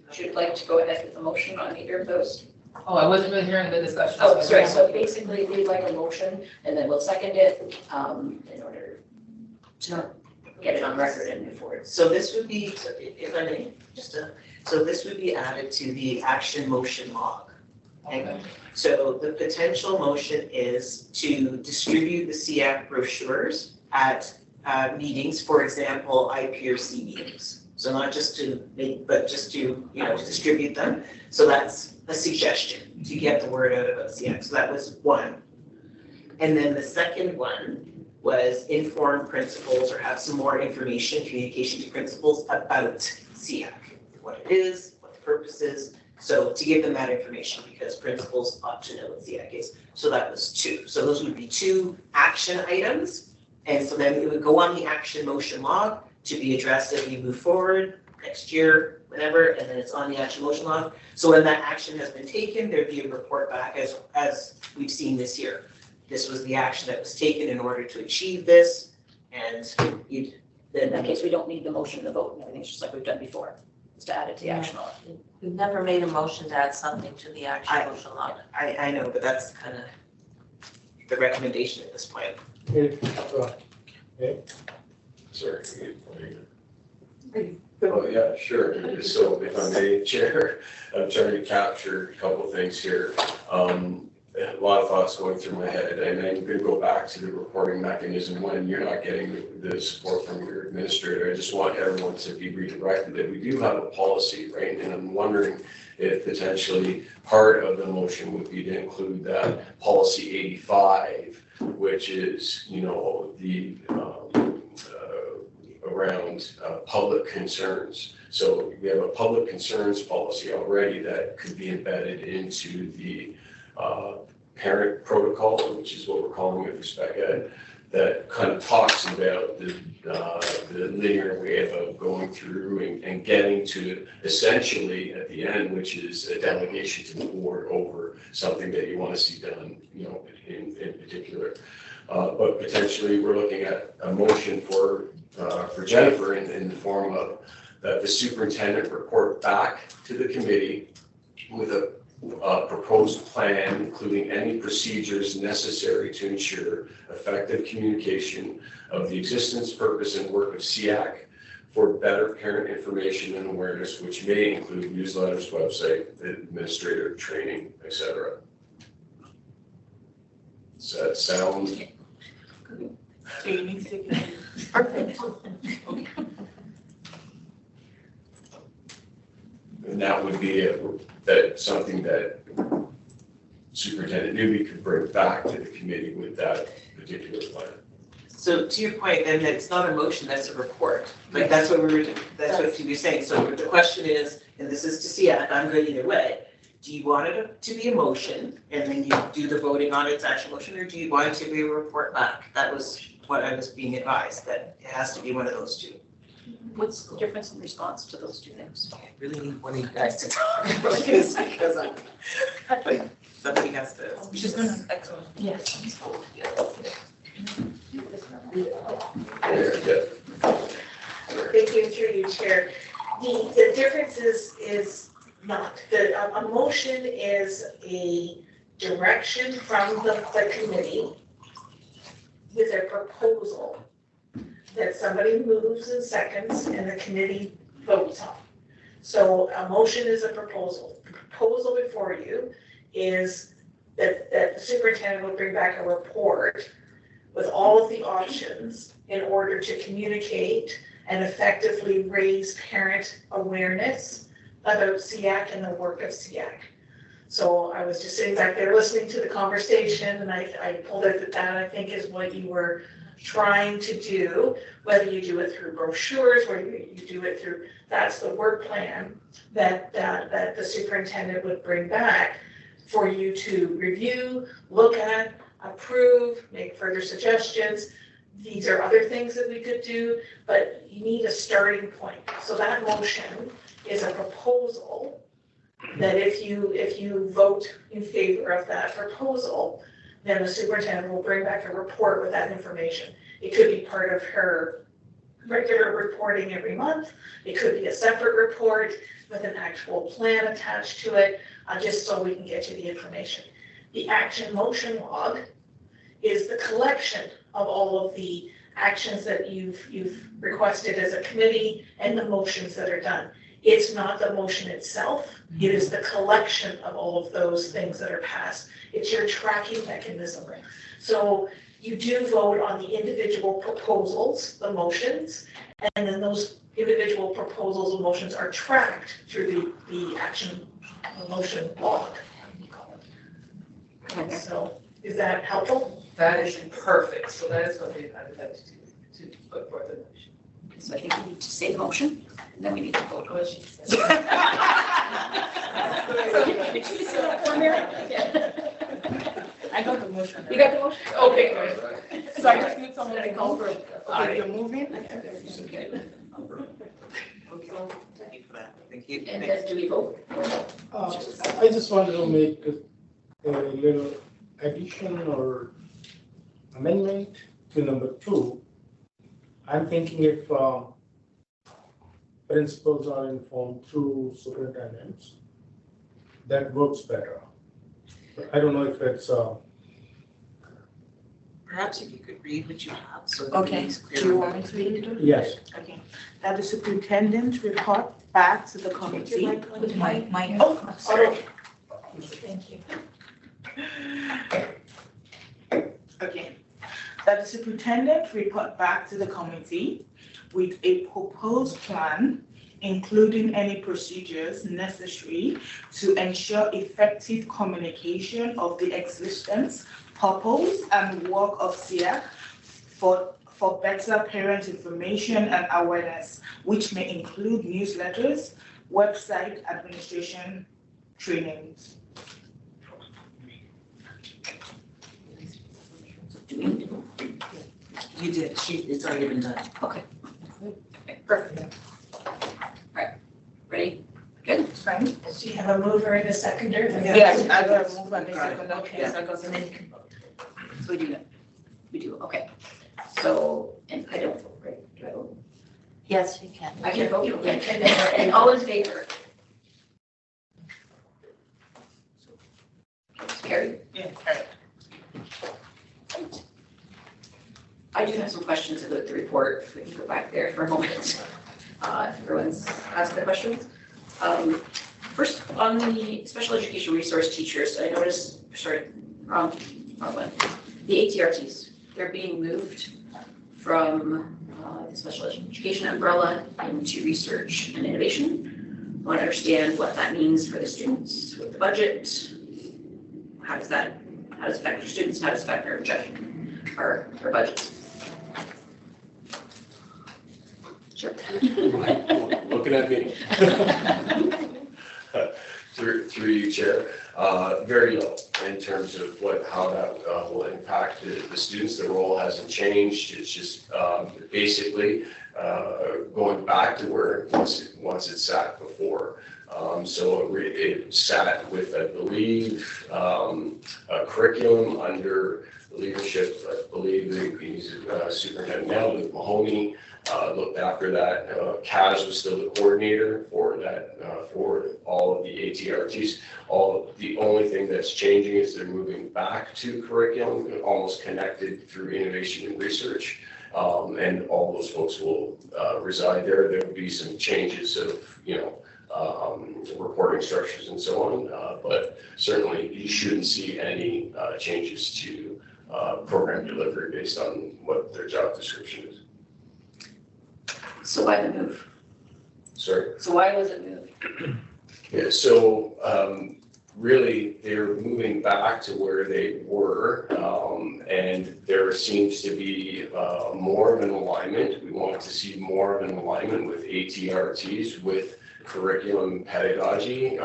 Would you like to go ahead with the motion on either of those? Oh, I wasn't really hearing the discussion. Oh, sorry, so basically, we'd like a motion, and then we'll second it, in order to get it on record and move forward. So this would be, if I may, so this would be added to the action motion log. Okay. So the potential motion is to distribute the SEAC brochures at meetings, for example, IPRC meetings. So not just to make, but just to, distribute them. So that's a suggestion to get the word out about SEAC. So that was one. And then the second one was inform principals or have some more information, communication to principals about SEAC, what it is, what the purpose is. So to give them that information because principals ought to know what SEAC is. So that was two. So those would be two action items. And so then it would go on the action motion log to be addressed as we move forward next year, whenever, and then it's on the action motion log. So when that action has been taken, there'd be a report back as we've seen this year. This was the action that was taken in order to achieve this, and In that case, we don't need the motion and the vote, and everything's just like we've done before, just to add it to the action log. We've never made a motion to add something to the action motion log. I know, but that's kind of the recommendation at this point. Sorry. Oh, yeah, sure. So if I may, Chair, I'm trying to capture a couple of things here. A lot of thoughts going through my head, and I'm going to go back to the reporting mechanism when you're not getting the support from your administrator. I just want everyone to be redirected that we do have a policy, right? And I'm wondering if potentially part of the motion would be to include that policy 85, which is, the around public concerns. So we have a public concerns policy already that could be embedded into the parent protocol, which is what we're calling it for Spec Ed, that kind of talks about the linear way of going through and getting to essentially at the end, which is a delegation to the board over something that you want to see done, in particular. But potentially we're looking at a motion for Jennifer in the form of that the superintendent report back to the committee with a proposed plan, including any procedures necessary to ensure effective communication of the existence, purpose, and work of SEAC for better parent information and awareness, which may include newsletters, website, administrative training, etc. Does that sound? And that would be something that Superintendent Newby could bring back to the committee with that particular plan. So to your point, then, that it's not a motion, that's a report. Like, that's what you were saying. So the question is, and this is to see, I'm good either way. Do you want it to be a motion and then you do the voting on its action motion, or do you want it to be a report back? That was what I was being advised, that it has to be one of those two. What's the difference in response to those two things? I really need one of you guys to talk about this because somebody has to. She's gonna, excellent. Yes. Thank you, through you, Chair. The difference is not, a motion is a direction from the committee with a proposal that somebody moves and seconds and the committee votes on. So a motion is a proposal. The proposal before you is that the superintendent will bring back a report with all of the options in order to communicate and effectively raise parent awareness about SEAC and the work of SEAC. So I was just sitting back there listening to the conversation, and I pulled out that I think is what you were trying to do, whether you do it through brochures, whether you do it through, that's the work plan that the superintendent would bring back for you to review, look at, approve, make further suggestions, these are other things that we could do, but you need a starting point. So that motion is a proposal that if you vote in favor of that proposal, then the superintendent will bring back a report with that information. It could be part of her regular reporting every month. It could be a separate report with an actual plan attached to it, just so we can get you the information. The action motion log is the collection of all of the actions that you've requested as a committee and the motions that are done. It's not the motion itself, it is the collection of all of those things that are passed. It's your tracking mechanism. So you do vote on the individual proposals, the motions, and then those individual proposals and motions are tracked through the action motion log. So is that helpful? That is perfect, so that is what I would like to put forth the motion. So I think we need to say the motion, and then we need to vote. What she said. I got the motion. You got the motion? Okay, good. So I just need someone to call for, Aye. okay, you're moving? Okay. Thank you for that. Thank you. And then do we vote? I just wanted to make a little addition or amendment to number 2. I'm thinking if principals are informed through superintendents, that works better. But I don't know if it's Perhaps if you could read what you have, so. Okay, do you want me to read it? yes. Okay, that the superintendent report back to the committee. With my. Oh, sorry. Thank you. Okay, that the superintendent report back to the committee with a proposed plan, including any procedures necessary to ensure effective communication of the existence, purpose, and work of SEAC for better parent information and awareness, which may include newsletters, website administration, trainings. You did, it's already been done. Okay. Perfect. All right, ready? Good? Fine. Do you have a mover and a seconder? Yes, I got to move on the second. Okay, so I got And then you can vote. So we do that. We do, okay. So, and I don't vote, right? Do I vote? Yes, you can. I can vote, okay. And all in favor? Carried. Yeah. I do have some questions about the report, if we can go back there for a moment. If everyone's asked the questions. First, on the special education resource teachers, I noticed, wrong one. The ATRTs, they're being moved from the special education umbrella into research and innovation. I want to understand what that means for the students with the budget. How does it affect our students? How does it affect our budgets? Sure. Looking at me. Through you, Chair. Very low in terms of how that will impact the students. The role hasn't changed. It's just basically going back to where once it sat before. So it sat with, I believe, a curriculum under the leadership, I believe, the Superintendent now, Luke Mahoney, looked after that. Kaz was still the coordinator for that, for all of the ATRTs. The only thing that's changing is they're moving back to curriculum, almost connected through innovation and research. And all those folks will reside there. There will be some changes of, reporting structures and so on, but certainly you shouldn't see any changes to program delivery based on what their job description is. So why the move? Sorry? So why was it moved? Yeah, so really they're moving back to where they were, and there seems to be more of an alignment. We want to see more of an alignment with ATRTs, with curriculum pedagogy,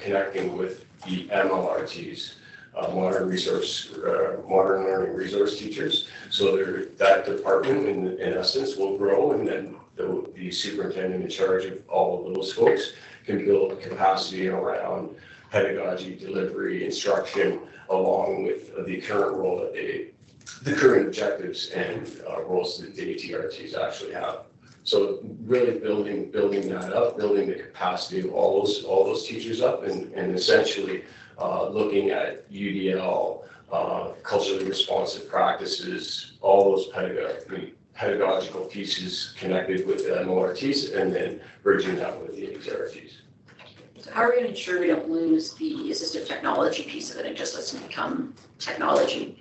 connecting with the MLRTs. modern learning resource teachers. So that department, in essence, will grow, and then the superintendent in charge of all of those folks can build capacity around pedagogy, delivery, instruction, along with the current role that the current objectives and roles that the ATRTs actually have. So really building that up, building the capacity of all those teachers up, and essentially looking at UDL, culturally responsive practices, all those pedagogical pieces connected with the MLRTs, and then bridging that with the ATRTs. So how are we going to ensure we don't lose the assistive technology piece of it and just let it become technology,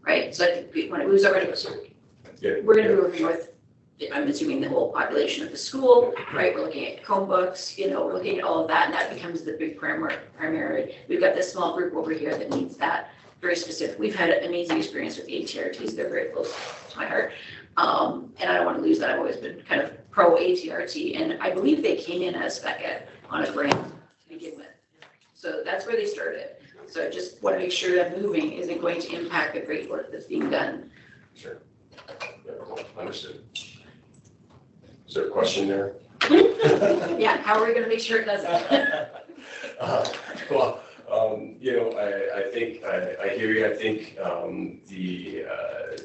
right? So I think when it moves over to, we're going to be working with, I'm assuming, the whole population of the school, right? We're looking at Chromebooks, we're looking at all of that, and that becomes the big primary. We've got this small group over here that needs that very specific. We've had an amazing experience with the ATRTs. They're very close to my heart. And I don't want to lose that. I've always been kind of pro ATRT, and I believe they came in as spec ed on a grant to begin with. So that's where they started. So I just want to make sure that moving isn't going to impact the great work that's being done. Sure. Yeah, understood. Is there a question there? Yeah, how are we going to make sure it doesn't? Well, I think I hear you. I think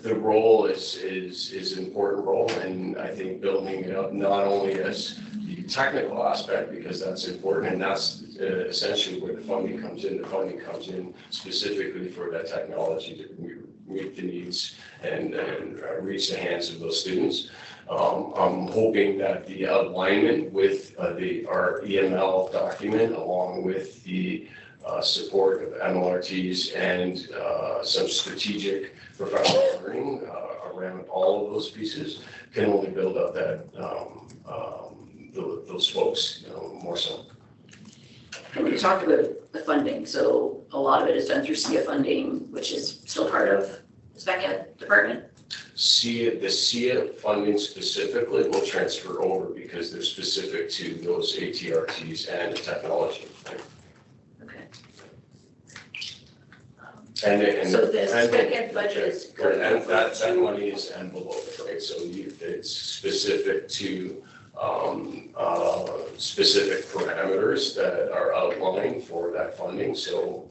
the role is an important role, and I think building it up not only as the technical aspect, because that's important, and that's essentially where the funding comes in. The funding comes in specifically for that technology to meet the needs and reach the hands of those students. I'm hoping that the alignment with our EML document, along with the support of MLRTs and some strategic professional learning around all of those pieces, can only build up that those folks, more so. And we talked about the funding, so a lot of it is done through SEA funding, which is still part of the spec ed department. The SEA funding specifically will transfer over because they're specific to those ATRTs and the technology. Okay. And so the spec ed budget is good. And that money is enveloped, right? So it's specific to specific parameters that are outlined for that funding. So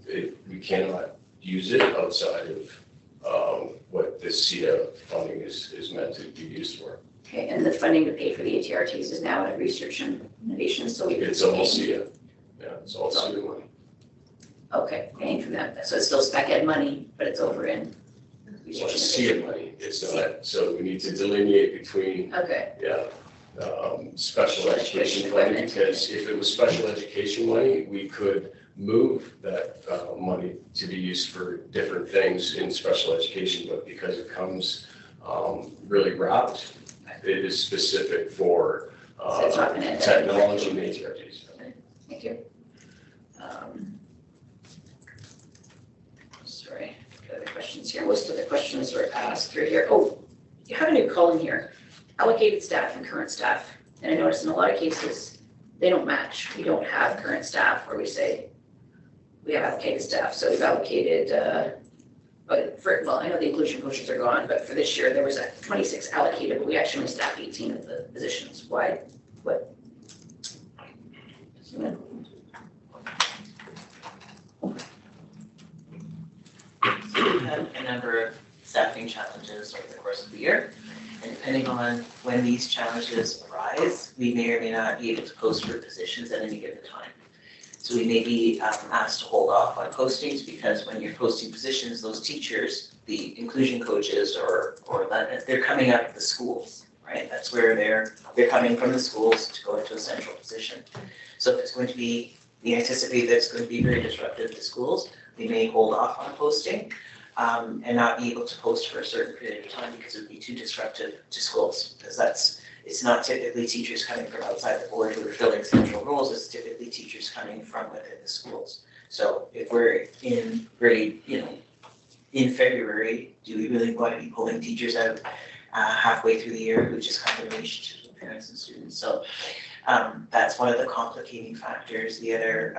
we cannot use it outside of what the SEA funding is meant to be used for. Okay, and the funding to pay for the ATRTs is now at research and innovation, so it's all SEA. Yeah, it's all SEA money. Okay, paying for that. So it's still spec ed money, but it's over in research and SEA money. It's not. So we need to delineate between. Okay. Yeah. Special education funding, because if it was special education money, we could move that money to be used for different things in special education, but because it comes really wrapped, it is specific for technology and ATRTs. Okay, thank you. Sorry, got other questions here. Most of the questions were asked through here. Oh, you have a new column here. Allocated staff and current staff. And I noticed in a lot of cases, they don't match. We don't have current staff, or we say we have allocated staff. So we've allocated, well, I know the inclusion coaches are gone, but for this year, there was 26 allocated, but we actually only staffed 18 of the positions. Why? What? So we've had a number of staffing challenges over the course of the year. And depending on when these challenges arise, we may or may not be able to post for positions at any given time. So we may be asked to hold off on postings, because when you're posting positions, those teachers, the inclusion coaches, or that, they're coming out of the schools, right? That's where they're coming from, the schools, to go into a central position. So if it's going to be, we anticipate that it's going to be very disruptive to schools, we may hold off on posting. And not be able to post for a certain period of time because it would be too disruptive to schools. Because it's not typically teachers coming from outside the board who are filling central roles, it's typically teachers coming from within the schools. So if we're in grade, in February, do we really want to be pulling teachers out halfway through the year who just kind of reached parents and students? So that's one of the complicating factors. The other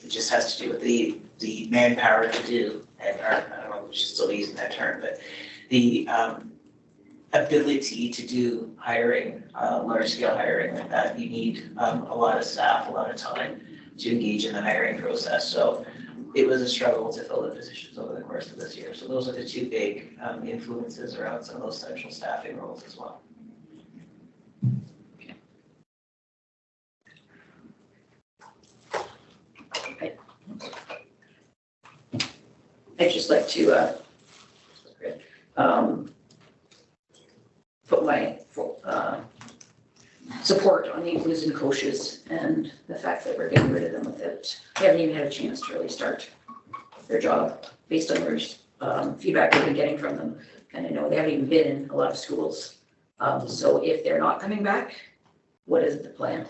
it just has to do with the manpower to do, and I don't know if we should still be using that term, but the ability to do hiring, large scale hiring like that, you need a lot of staff, a lot of time to engage in the hiring process. So it was a struggle to fill the positions over the course of this year. So those are the two big influences around some of those central staffing roles as well. I'd just like to put my support on the inclusion coaches and the fact that we're getting rid of them without, they haven't even had a chance to really start their job based on their feedback we've been getting from them. And I know they haven't even been in a lot of schools. So if they're not coming back, what is the plan?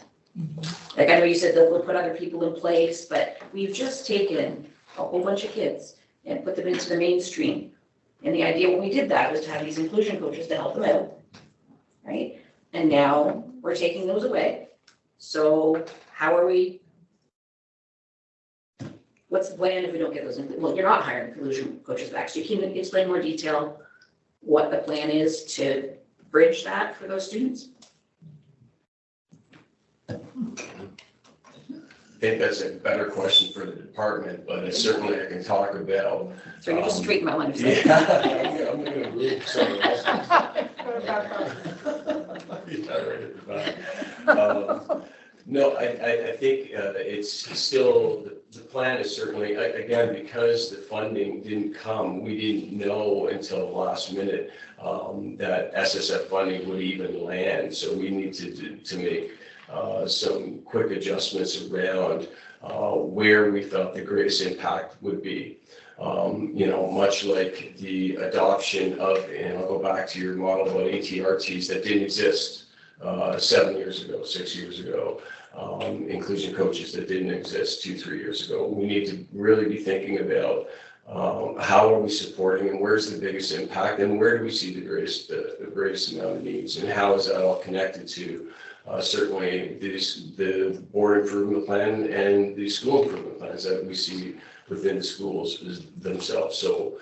Like I know you said that we'll put other people in place, but we've just taken a whole bunch of kids and put them into the mainstream. And the idea when we did that was to have these inclusion coaches to help them out, right? And now we're taking those away. So how are we, what's the plan if we don't get those? Well, you're not hiring inclusion coaches back. So you can explain more detail what the plan is to bridge that for those students? I think that's a better question for the department, but it's certainly I can talk about. So you just straighten my line. Yeah, I'm gonna move somewhere else. Yeah, right at the back. No, I think it's still, the plan is certainly, again, because the funding didn't come, we didn't know until the last minute that SSF funding would even land. So we need to make some quick adjustments around where we thought the greatest impact would be. Much like the adoption of, and I'll go back to your model about ATRTs that didn't exist 7 years ago, 6 years ago, inclusion coaches that didn't exist 2-3 years ago. We need to really be thinking about how are we supporting and where's the biggest impact and where do we see the greatest amount of needs and how is that all connected to certainly the board improvement plan and the school improvement plans that we see within the schools themselves. So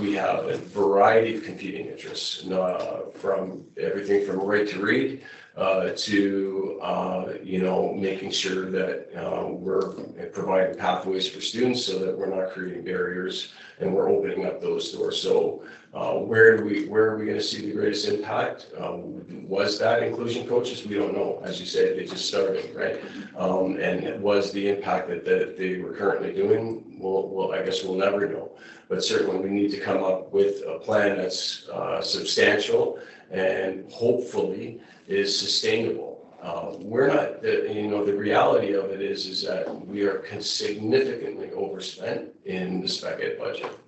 we have a variety of competing interests, from everything from right to read to making sure that we're providing pathways for students so that we're not creating barriers and we're opening up those doors. So where are we going to see the greatest impact? Was that inclusion coaches? We don't know. As you said, they just started, right? And it was the impact that they were currently doing. Well, I guess we'll never know. But certainly we need to come up with a plan that's substantial and hopefully is sustainable. We're not, the reality of it is that we are significantly overspent in the spec ed budget.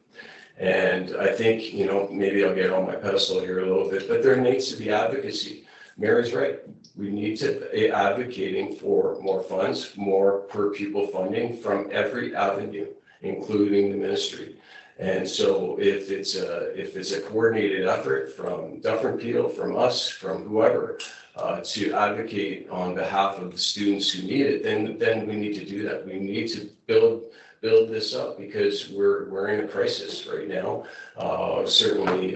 And I think, maybe I'll get on my pedestal here a little bit, but there needs to be advocacy. Mary's right. We need to be advocating for more funds, more per pupil funding from every avenue, including the ministry. And so if it's a coordinated effort from Dufferin Peel, from us, from whoever, to advocate on behalf of the students who need it, then we need to do that. We need to build this up because we're in a crisis right now. Certainly,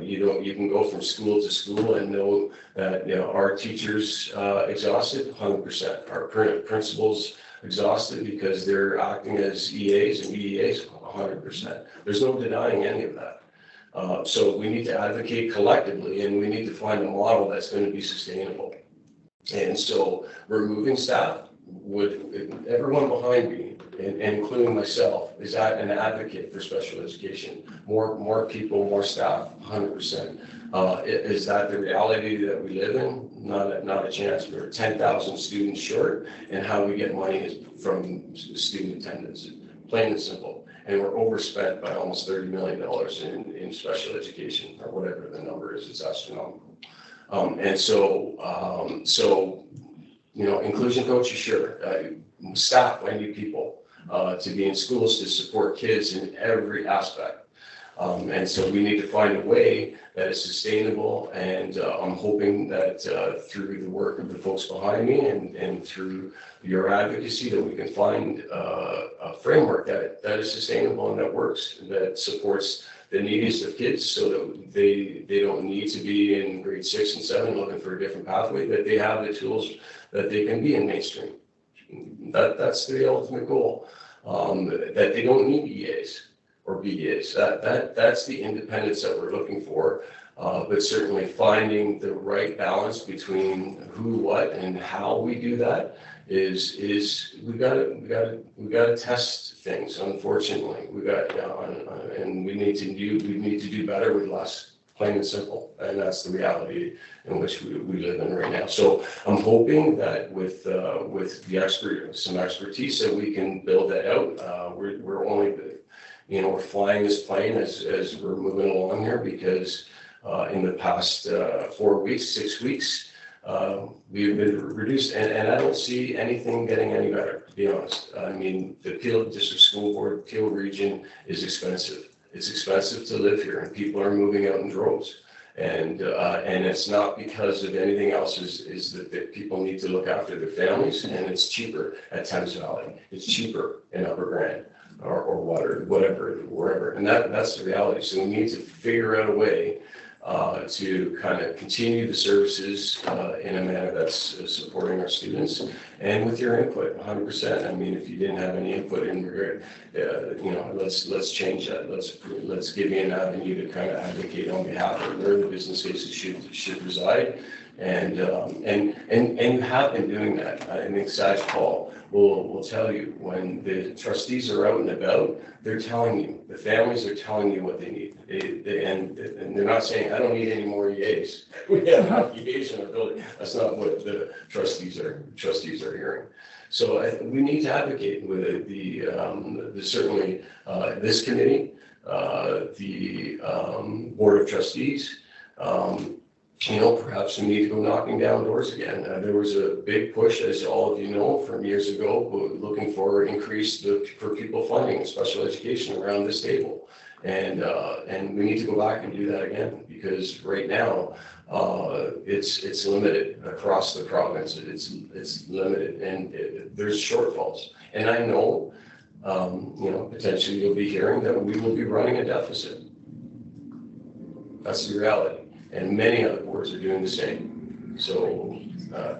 you can go from school to school and know that our teachers exhausted 100%. Our principals exhausted because they're acting as EAs and EEAs 100%. There's no denying any of that. So we need to advocate collectively and we need to find a model that's going to be sustainable. And so removing staff, would everyone behind me, and including myself, is that an advocate for special education? More people, more staff, 100%. Is that the reality that we live in? Not a chance. We're 10,000 students short, and how we get money is from student attendance, plain and simple. And we're overspent by almost $30 million in special education, or whatever the number is. It's astronomical. And so inclusion coaches, sure. Staff, I need people to be in schools to support kids in every aspect. And so we need to find a way that is sustainable, and I'm hoping that through the work of the folks behind me and through your advocacy that we can find a framework that is sustainable and that works, that supports the neediest of kids, so that they don't need to be in grade 6 and 7 looking for a different pathway, that they have the tools that they can be in mainstream. That's the ultimate goal, that they don't need EAs or BAs. That's the independence that we're looking for. But certainly finding the right balance between who, what, and how we do that is we gotta test things. Unfortunately, and we need to do better with less, plain and simple. And that's the reality in which we live in right now. So I'm hoping that with some expertise that we can build that out. We're only, we're flying this plane as we're moving along here, because in the past 4 weeks, 6 weeks, we've been reduced, and I don't see anything getting any better, to be honest. I mean, the Peel District School Board, Peel region is expensive. It's expensive to live here, and people are moving out in droves. And it's not because of anything else, is that people need to look after their families, and it's cheaper at Thames Valley. It's cheaper in Upper Grand or whatever, wherever. And that's the reality. So we need to figure out a way to kind of continue the services in a manner that's supporting our students, and with your input, 100%. I mean, if you didn't have any input in regard, let's change that. Let's give you an avenue to kind of advocate on behalf of where the business cases should reside, and you have been doing that. I think Saj Paul will tell you, when the trustees are out and about, they're telling you, the families are telling you what they need. And they're not saying, I don't need any more EAs. We have enough EAs in our building. That's not what the trustees are hearing. So we need to advocate with certainly this committee, the Board of Trustees. Perhaps we need to go knocking down doors again. There was a big push, as all of you know, from years ago, looking for increased per pupil funding in special education around this table. And we need to go back and do that again, because right now it's limited across the province. It's limited, and there's shortfalls. And I know, potentially you'll be hearing that we will be running a deficit. That's the reality. And many other boards are doing the same. So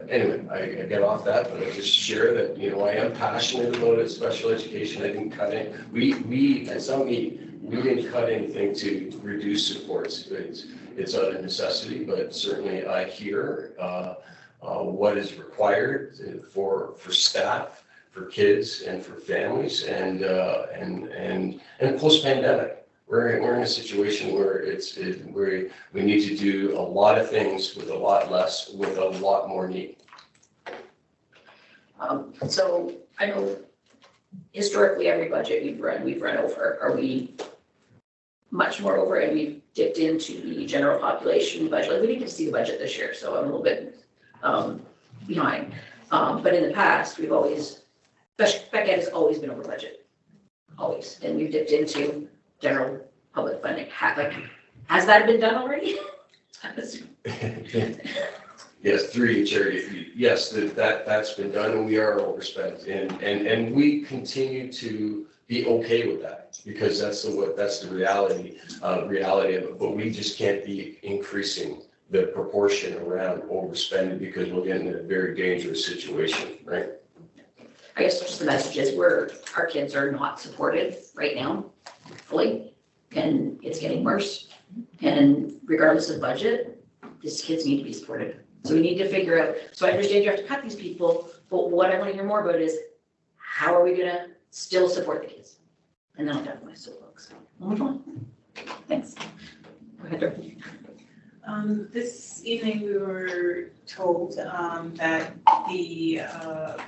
anyway, I get off that, but I just share that, I am passionate about it, special education. I didn't cut in. We didn't cut anything to reduce supports. It's out of necessity, but certainly I hear what is required for staff, for kids, and for families, and post-pandemic. We're in a situation where we need to do a lot of things with a lot less, with a lot more need. So I know historically every budget we've run over. Are we much more over, and we've dipped into the general population budget? Like, we didn't get to see the budget this year, so I'm a little bit behind. But in the past, we've always, Beckett has always been over budget, always, and we've dipped into general public funding. Has that been done already? Yes, through you, Charity. Yes, that's been done, and we are overspent, and we continue to be okay with that, because that's the reality of it. But we just can't be increasing the proportion around overspending, because we'll get in a very dangerous situation, right? I guess just the message is our kids are not supported right now fully, and it's getting worse. And regardless of budget, these kids need to be supported. So we need to figure out, so I understand you have to cut these people, but what I want to hear more about is, how are we going to still support the kids? And then I'll done my soapbox. We'll move on. Thanks. Go ahead, Dorothy. This evening we were told that the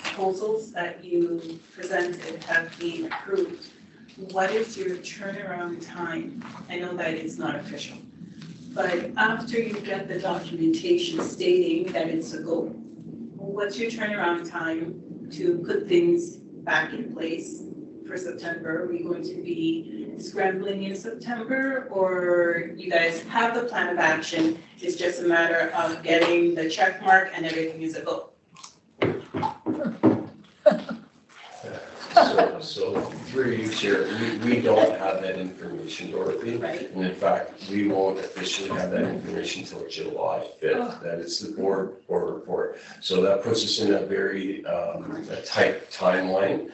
proposals that you presented have been approved. What is your turnaround time? I know that it's not official, but after you get the documentation stating that it's a go, what's your turnaround time to put things back in place for September? Are we going to be scrambling in September, or you guys have the plan of action? It's just a matter of getting the check mark and everything is a go. So through you, Chair, we don't have that information, Dorothy. Right. And in fact, we won't officially have that information until July 5th. That is the board report. So that puts us in a very a tight timeline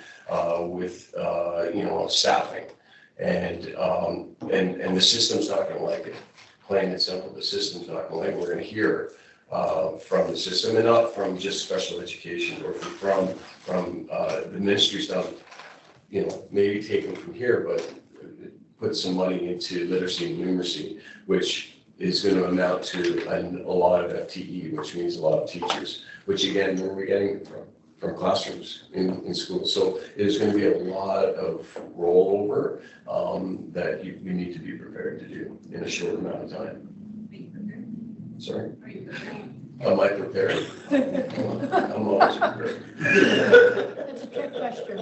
with staffing. And the system's not going to like it. Plain and simple, the system's not going to like it. We're going to hear from the system, and not from just special education, or from the ministry stuff, maybe taken from here, but put some money into literacy and numeracy, which is going to amount to a lot of FTE, which means a lot of teachers, which again, where we're getting from classrooms in schools. So there's going to be a lot of rollover that you need to be prepared to do in a short amount of time. Sorry? Am I prepared? I'm always prepared. That's a trick question.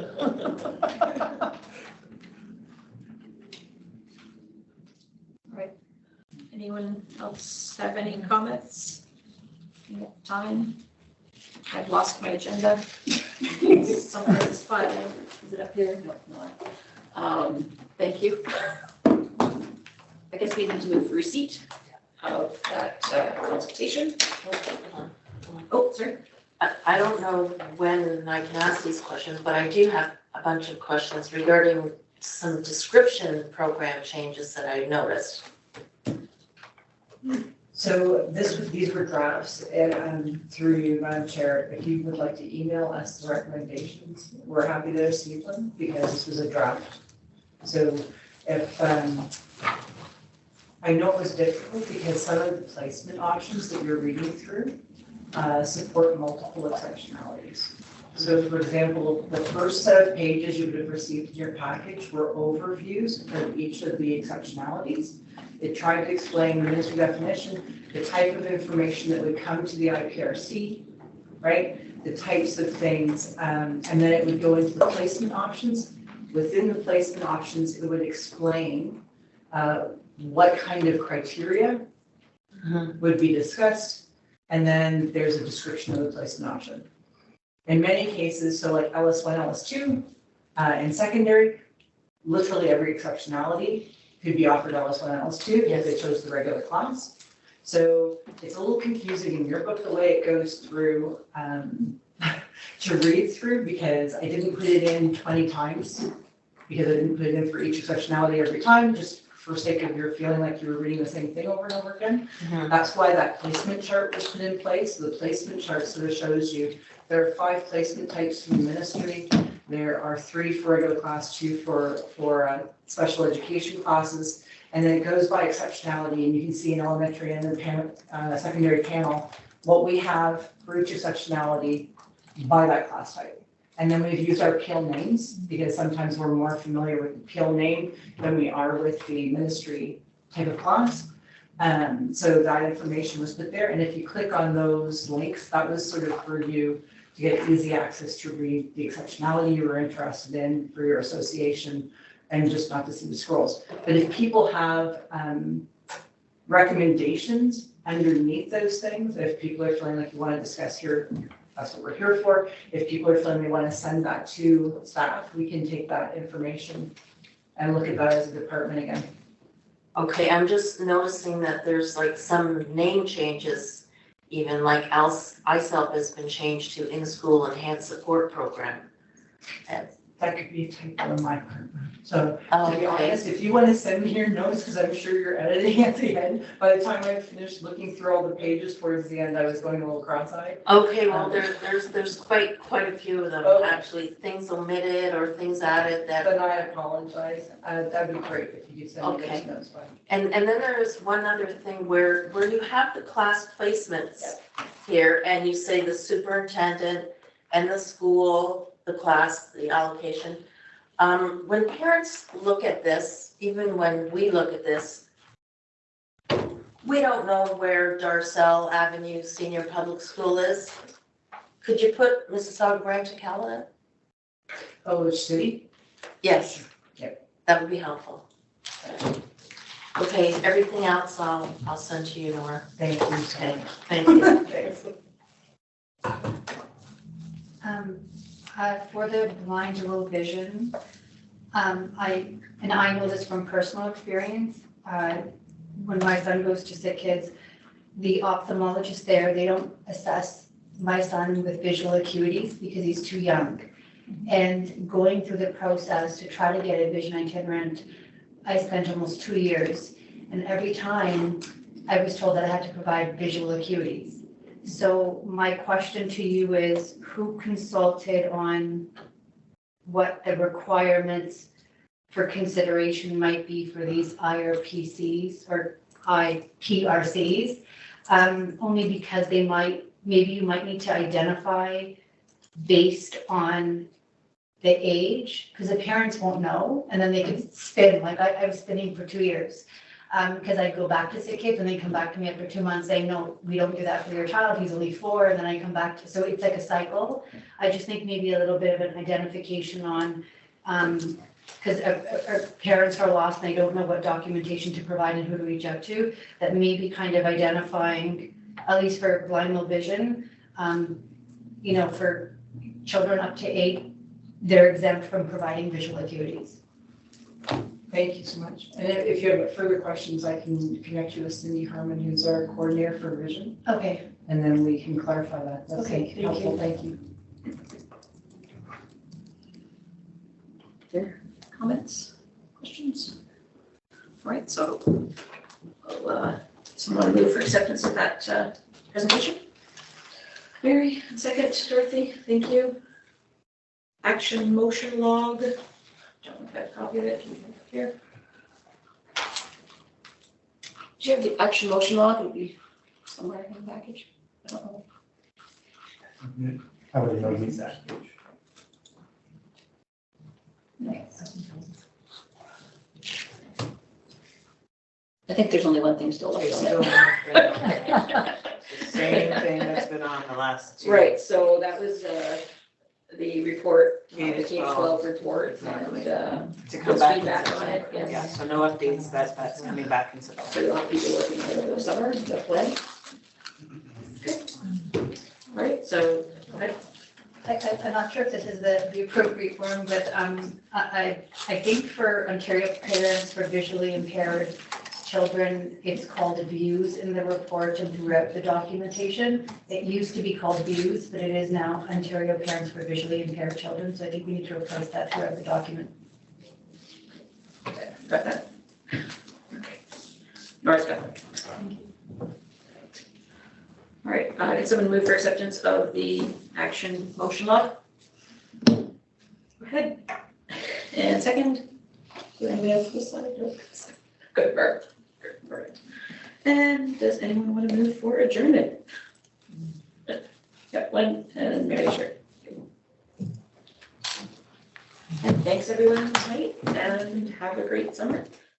Right. Anyone else have any comments? Time? I've lost my agenda. Somewhere in this file. Is it up here? No, not. Thank you. I guess we need to move for receipt of that consultation. Oh, sorry. I don't know when I can ask these questions, but I do have a bunch of questions regarding some description program changes that I noticed. So these were drafts, and through you, Madam Chair, if you would like to email us the recommendations, we're happy to receive them because this was a draft. So if, I know it was difficult because some of the placement options that you're reading through support multiple exceptionalities. So for example, the first set of pages you would have received in your package were overviews of each of the exceptionalities. It tried to explain the ministry definition, the type of information that would come to the IPRC, right? The types of things, and then it would go into the placement options. Within the placement options, it would explain what kind of criteria would be discussed, and then there's a description of the placement option. In many cases, so like LS1, LS2, in secondary, literally every exceptionality could be offered LS1, LS2 if they chose the regular class. So it's a little confusing in your book the way it goes through to read through, because I didn't put it in 20 times, because I didn't put it in for each exceptionality every time, just for sake of your feeling like you were reading the same thing over and over again. That's why that placement chart was put in place. The placement chart sort of shows you there are 5 placement types from the ministry. There are 3 for regular class, 2 for special education classes, and then it goes by exceptionality, and you can see in elementary and the secondary panel what we have for each exceptionality by that class type. And then we've used our Peel names because sometimes we're more familiar with the Peel name than we are with the ministry type of class. So that information was put there. And if you click on those links, that was sort of for you to get easy access to read the exceptionality you were interested in for your association, and just not to see the scrolls. But if people have recommendations underneath those things, if people are feeling like you want to discuss here, that's what we're here for. If people are feeling they want to send that to staff, we can take that information and look at that as a department again. Okay, I'm just noticing that there's like some name changes, even like ISELP has been changed to In-School Enhanced Support Program. That could be a typo on my part. So to be honest, if you want to send me your notes, because I'm sure you're editing at the end, by the time I finished looking through all the pages towards the end, I was going a little cross-eyed. Okay, well, there's quite a few of them, actually, things omitted or things added that. But I apologize. That'd be great if you could send me those notes. And then there is one other thing where you have the class placements here, and you say the superintendent and the school, the class, the allocation. When parents look at this, even when we look at this, we don't know where Darcel Avenue Senior Public School is. Could you put Mississauga Branch of Caledon? Oh, which city? Yes, that would be helpful. Okay, everything else I'll send to you, Nora. Thank you. Okay, thank you. For the blind to low vision, I know this from personal experience. When my son goes to SEAC Kids, the ophthalmologist there, they don't assess my son with visual acuities because he's too young. And going through the process to try to get a vision itinerant, I spent almost 2 years. And every time I was told that I had to provide visual acuities. So my question to you is, who consulted on what the requirements for consideration might be for these IRPCs or IPRCs? Only because maybe you might need to identify based on the age, because the parents won't know, and then they could spin, like I was spinning for 2 years. Because I'd go back to SEAC Kids and they'd come back to me after 2 months saying, no, we don't do that for your child, he's only 4, and then I come back to, so it's like a cycle. I just think maybe a little bit of an identification on, because our parents are lost and they don't know what documentation to provide and who to reach out to, that maybe kind of identifying, at least for blind low vision, for children up to 8, they're exempt from providing visual acuities. Thank you so much. And if you have further questions, I can connect you with Cindy Harmon, who's our coordinator for vision. Okay. And then we can clarify that. That's Okay, thank helpful. you. Thank you. There, comments, questions? All right, so someone move for acceptance of that presentation? Mary, second. Dorothy, thank you. Action motion log. Don't know if I have a copy of it. Can you have it here? Do you have the action motion log? It would be somewhere in the package. I don't know. I would know the exact page. I think there's only one thing still left on it. Same thing that's been on the last 2. Right, so that was the report, the K-12 K-12 report, Exactly. and To come back. feedback on it, Yeah, yes. so no updates, that's coming back in September. So you'll have people working on it over the summer, is that plan? Good. All right, so, okay. I'm not sure if this is the appropriate form, but I think for Ontario Parents for Visually Impaired Children, it's called views in the report and throughout the documentation. It used to be called views, but it is now Ontario Parents for Visually Impaired Children, so I think we need to replace that throughout the document. Okay, got that? Okay. Nora's got it. All right, can someone move for acceptance of the action motion log? Go ahead. And second? Do anybody else decide? Good, Bert. Good, Bert. And does anyone want to move for adjournment? Got one, and Mary, sure. And thanks everyone tonight, and have a great summer.